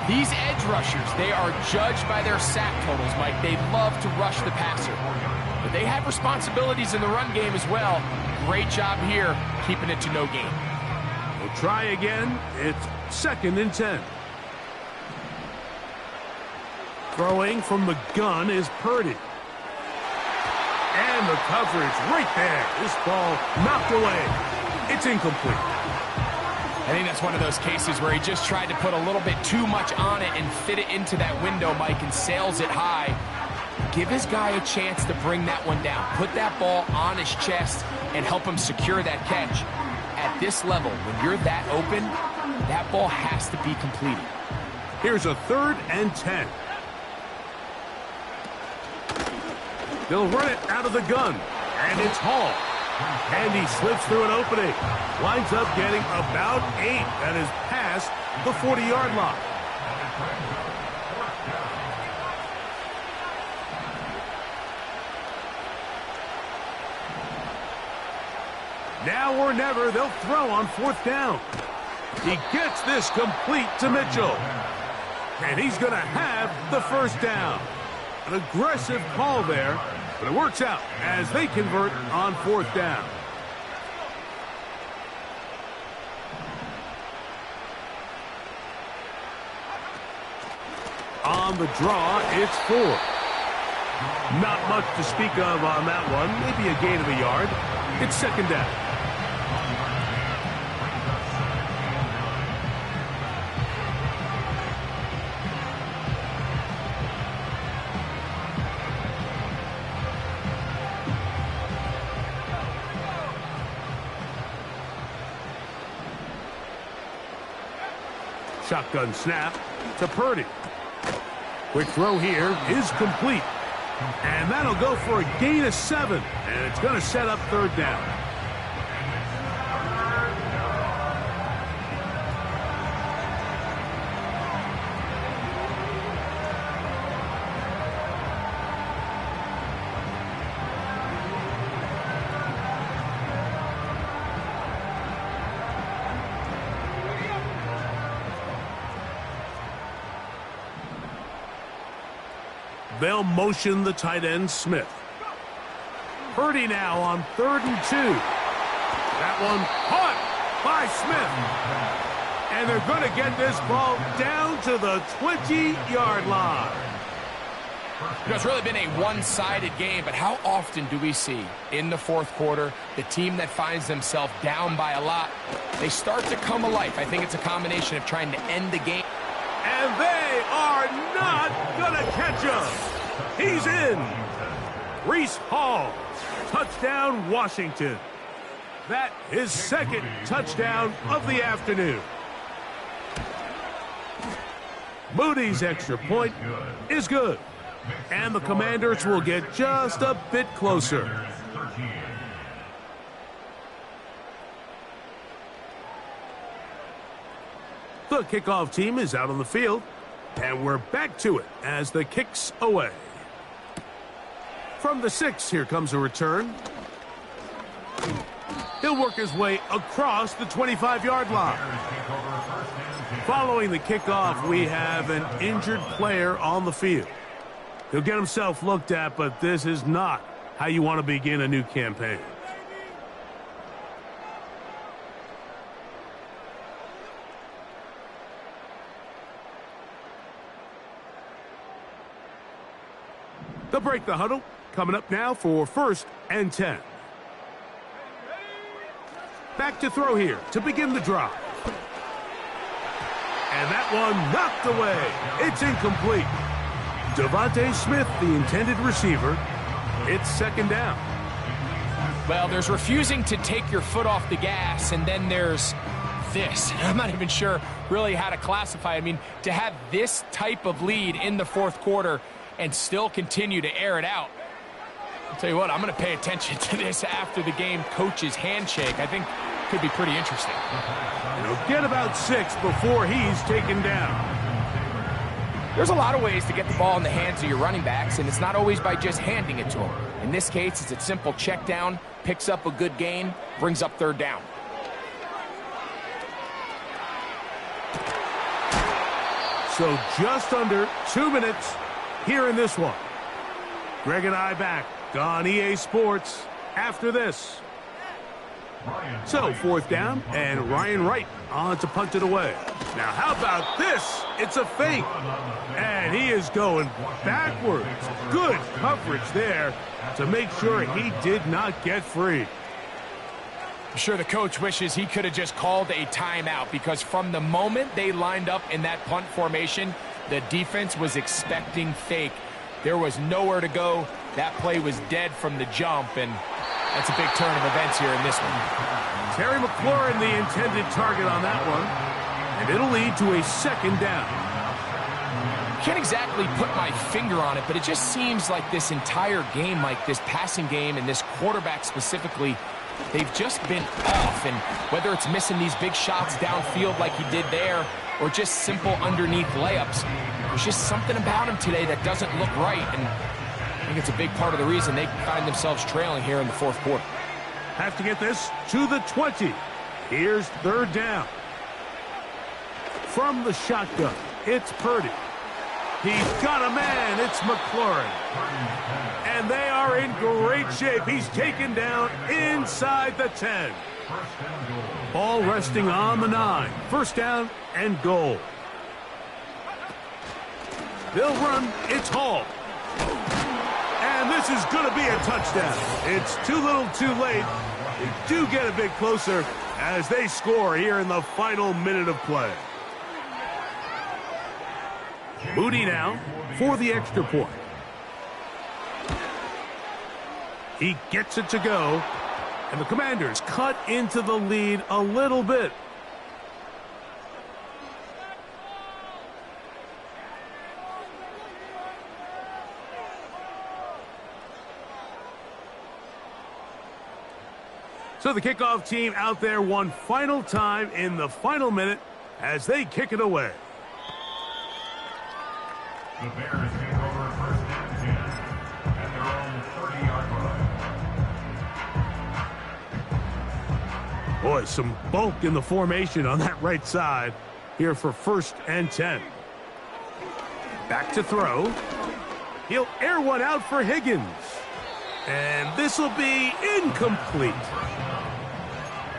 These edge rushers, they are judged by their sack totals, Mike. They love to rush the passer. But they have responsibilities in the run game as well. Great job here, keeping it to no gain. We'll try again. It's 2nd and 10. Throwing from the gun is Purdy. And the coverage right there. This ball knocked away. It's incomplete. I think that's one of those cases where he just tried to put a little bit too much on it and fit it into that window, Mike, and sails it high. Give his guy a chance to bring that one down. Put that ball on his chest and help him secure that catch. At this level, when you're that open, that ball has to be completed. Here's a 3rd and 10. They'll run it out of the gun, and it's Hall. And he slips through an opening. Winds up getting about 8. That is past the 40-yard line. Now or never, they'll throw on 4th down. He gets this complete to Mitchell. And he's going to have the 1st down. An aggressive call there, but it works out as they convert on 4th down. On the draw, it's 4. Not much to speak of on that one. Maybe a gain of a yard. It's 2nd down. Shotgun snap to Purdy. Quick throw here is complete. And that'll go for a gain of 7. And it's going to set up 3rd down. They'll motion the tight end, Smith. Purdy now on 3rd and 2. That one caught by Smith. And they're going to get this ball down to the 20-yard line. You know, it's really been a one-sided game, but how often do we see in the 4th quarter the team that finds themselves down by a lot, they start to come alive? I think it's a combination of trying to end the game. And they are not going to catch him. He's in. Breece Hall. Touchdown, Washington. That is 2nd touchdown of the afternoon. Moody's extra point is good. And the Commanders will get just a bit closer. The kickoff team is out on the field, and we're back to it as the kick's away. From the 6, here comes a return. He'll work his way across the 25-yard line. Following the kickoff, we have an injured player on the field. He'll get himself looked at, but this is not how you want to begin a new campaign. They'll break the huddle. Coming up now for 1st and 10. Back to throw here to begin the drive. And that one knocked away. It's incomplete. Devontae Smith, the intended receiver. It's 2nd down. Well, there's refusing to take your foot off the gas, and then there's this. I'm not even sure really how to classify it. I mean, to have this type of lead in the 4th quarter and still continue to air it out. I'll tell you what, I'm going to pay attention to this after the game coach's handshake. I think it could be pretty interesting. He'll get about 6 before he's taken down. There's a lot of ways to get the ball in the hands of your running backs, and it's not always by just handing it to them. In this case, it's a simple check down, picks up a good gain, brings up 3rd down. So just under 2 minutes here in this one. Greg and I back on EA Sports after this. So 4th down, and Ryan Wright on to punt it away. Now how about this? It's a fake. And he is going backwards. Good coverage there to make sure he did not get free. I'm sure the coach wishes he could have just called a timeout, because from the moment they lined up in that punt formation, the defense was expecting fake. There was nowhere to go. That play was dead from the jump, and that's a big turn of events here in this one. Terry McLaurin, the intended target on that one, and it'll lead to a 2nd down. Can't exactly put my finger on it, but it just seems like this entire game, like this passing game and this quarterback specifically, they've just been off. And whether it's missing these big shots downfield like he did there or just simple underneath layups, there's just something about him today that doesn't look right. And I think it's a big part of the reason they find themselves trailing here in the fourth quarter. Have to get this to the 20. Here's third down. From the shotgun, it's Purdy. He's got a man. It's McLaurin. And they are in great shape. He's taken down inside the 10. Ball resting on the 9. First down and goal. They'll run. It's Hall. And this is going to be a touchdown. It's too little too late. They do get a bit closer as they score here in the final minute of play. Moody now for the extra point. He gets it to go, and the Commanders cut into the lead a little bit. So the kickoff team out there one final time in the final minute as they kick it away. The Bears take over first and 10 at their own 30-yard line. Boy, some bulk in the formation on that right side here for first and 10. Back to throw. He'll air one out for Higgins. And this will be incomplete.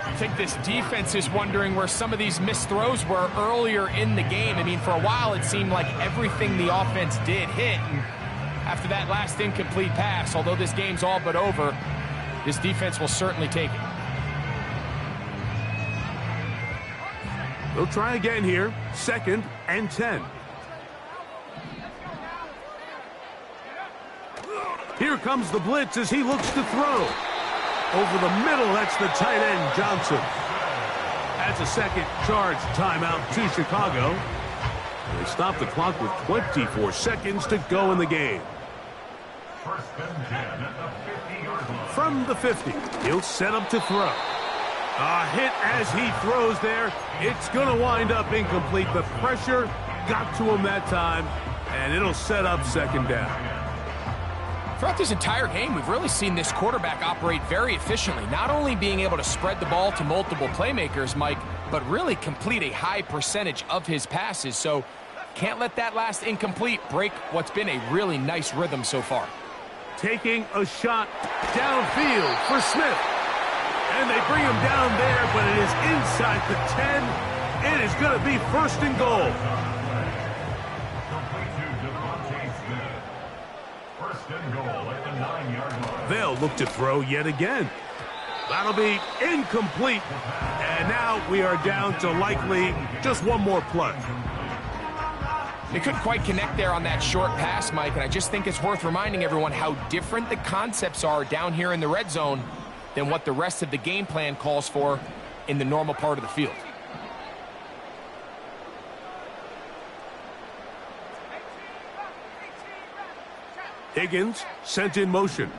I think this defense is wondering where some of these missed throws were earlier in the game. I mean, for a while it seemed like everything the offense did hit. And after that last incomplete pass, although this game's all but over, this defense will certainly take it. They'll try again here. Second and 10. Here comes the blitz as he looks to throw. Over the middle, that's the tight end, Johnson. That's a second charge timeout to Chicago. They stop the clock with 24 seconds to go in the game. First and 10 at the 50-yard line. From the 50, he'll set up to throw. A hit as he throws there. It's going to wind up incomplete. The pressure got to him that time, and it'll set up second down. Throughout this entire game, we've really seen this quarterback operate very efficiently, not only being able to spread the ball to multiple playmakers, Mike, but really complete a high percentage of his passes. So can't let that last incomplete break what's been a really nice rhythm so far. Taking a shot downfield for Smith. And they bring him down there, but it is inside the 10. It is going to be first and goal. They'll look to throw yet again. That'll be incomplete. And now we are down to likely just one more play. They couldn't quite connect there on that short pass, Mike, and I just think it's worth reminding everyone how different the concepts are down here in the red zone than what the rest of the game plan calls for in the normal part of the field. Higgins sent in motion.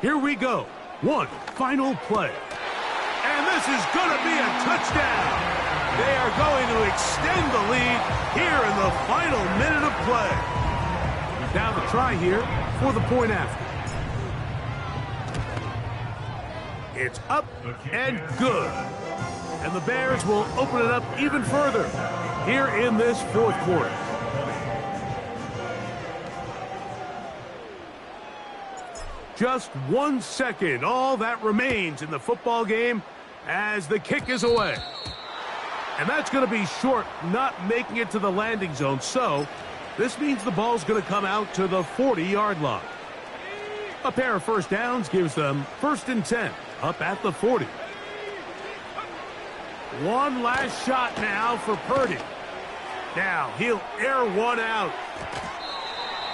Here we go. One final play. And this is going to be a touchdown. They are going to extend the lead here in the final minute of play. Now the try here for the point after. It's up and good. And the Bears will open it up even further here in this fourth quarter. Just 1 second, all that remains in the football game as the kick is away. And that's going to be short, not making it to the landing zone. So this means the ball's going to come out to the 40-yard line. A pair of first downs gives them first and 10 up at the 40. One last shot now for Purdy. Now he'll air one out.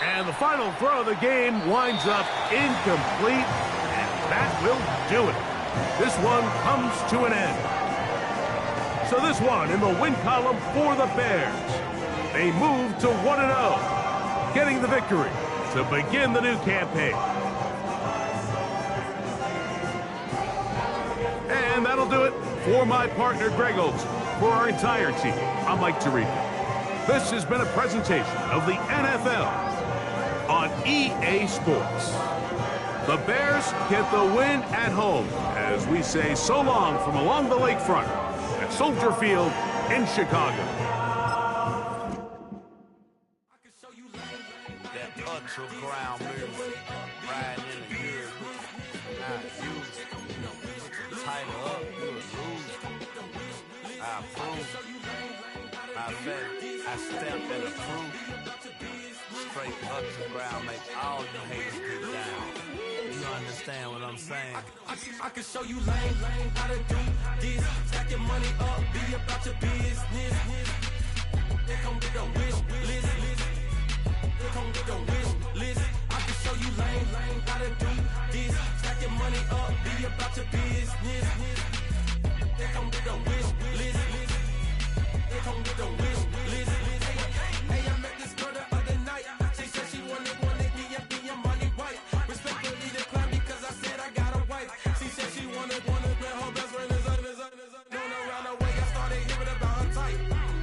And the final throw of the game winds up incomplete, and that will do it. This one comes to an end. So this one in the win column for the Bears. They move to 1-0, getting the victory to begin the new campaign. And that'll do it for my partner, Greg Olson. For our entire team, I'm Mike Tirico. This has been a presentation of the NFL on EA Sports. The Bears get the win at home as we say so long from along the lakefront at Soldier Field in Chicago. That ultra ground music, riding in the good, not you. Tighten up, you would lose. I approve. I bet I stamped and approve. Straight ultra ground make all you haters get down. You understand what I'm saying? I can show you lame, how to do this. Stack your money up, be about your business. They come with a wish list. They come with a wish list. I can show you lame, how to do this. Stack your money up, be about your business. They come with a wish list. They come with a wish list. Hey, I met this girl the other night. She said she wanted be a money wife. Respectfully declined because I said I got a wife. She said she wanted her best friend is known around the way. I started hearing about her type.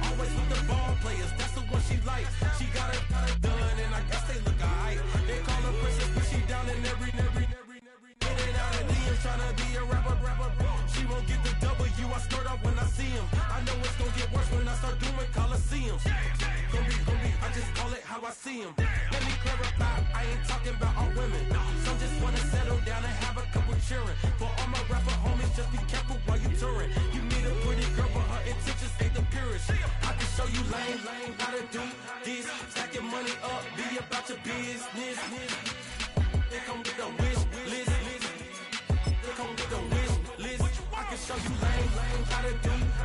Always with the ball players, that's the one she likes. She got it done, and I guess they look alright. They call her princess, but she down in every. In and out of DMs, trying to be a rapper. She won't get the W, I skirt off when I see him. I know it's gonna get worse when I start doing Coliseums. Gonna be, I just call it how I see him. Let me clarify, I ain't talking about all women. Some just wanna settle down and have a couple cheering. For all my rapper homies, just be careful while you touring. You meet a pretty girl, but her intentions ain't the purest. I can show you lame, how to do this. Stack your money up, be about your business.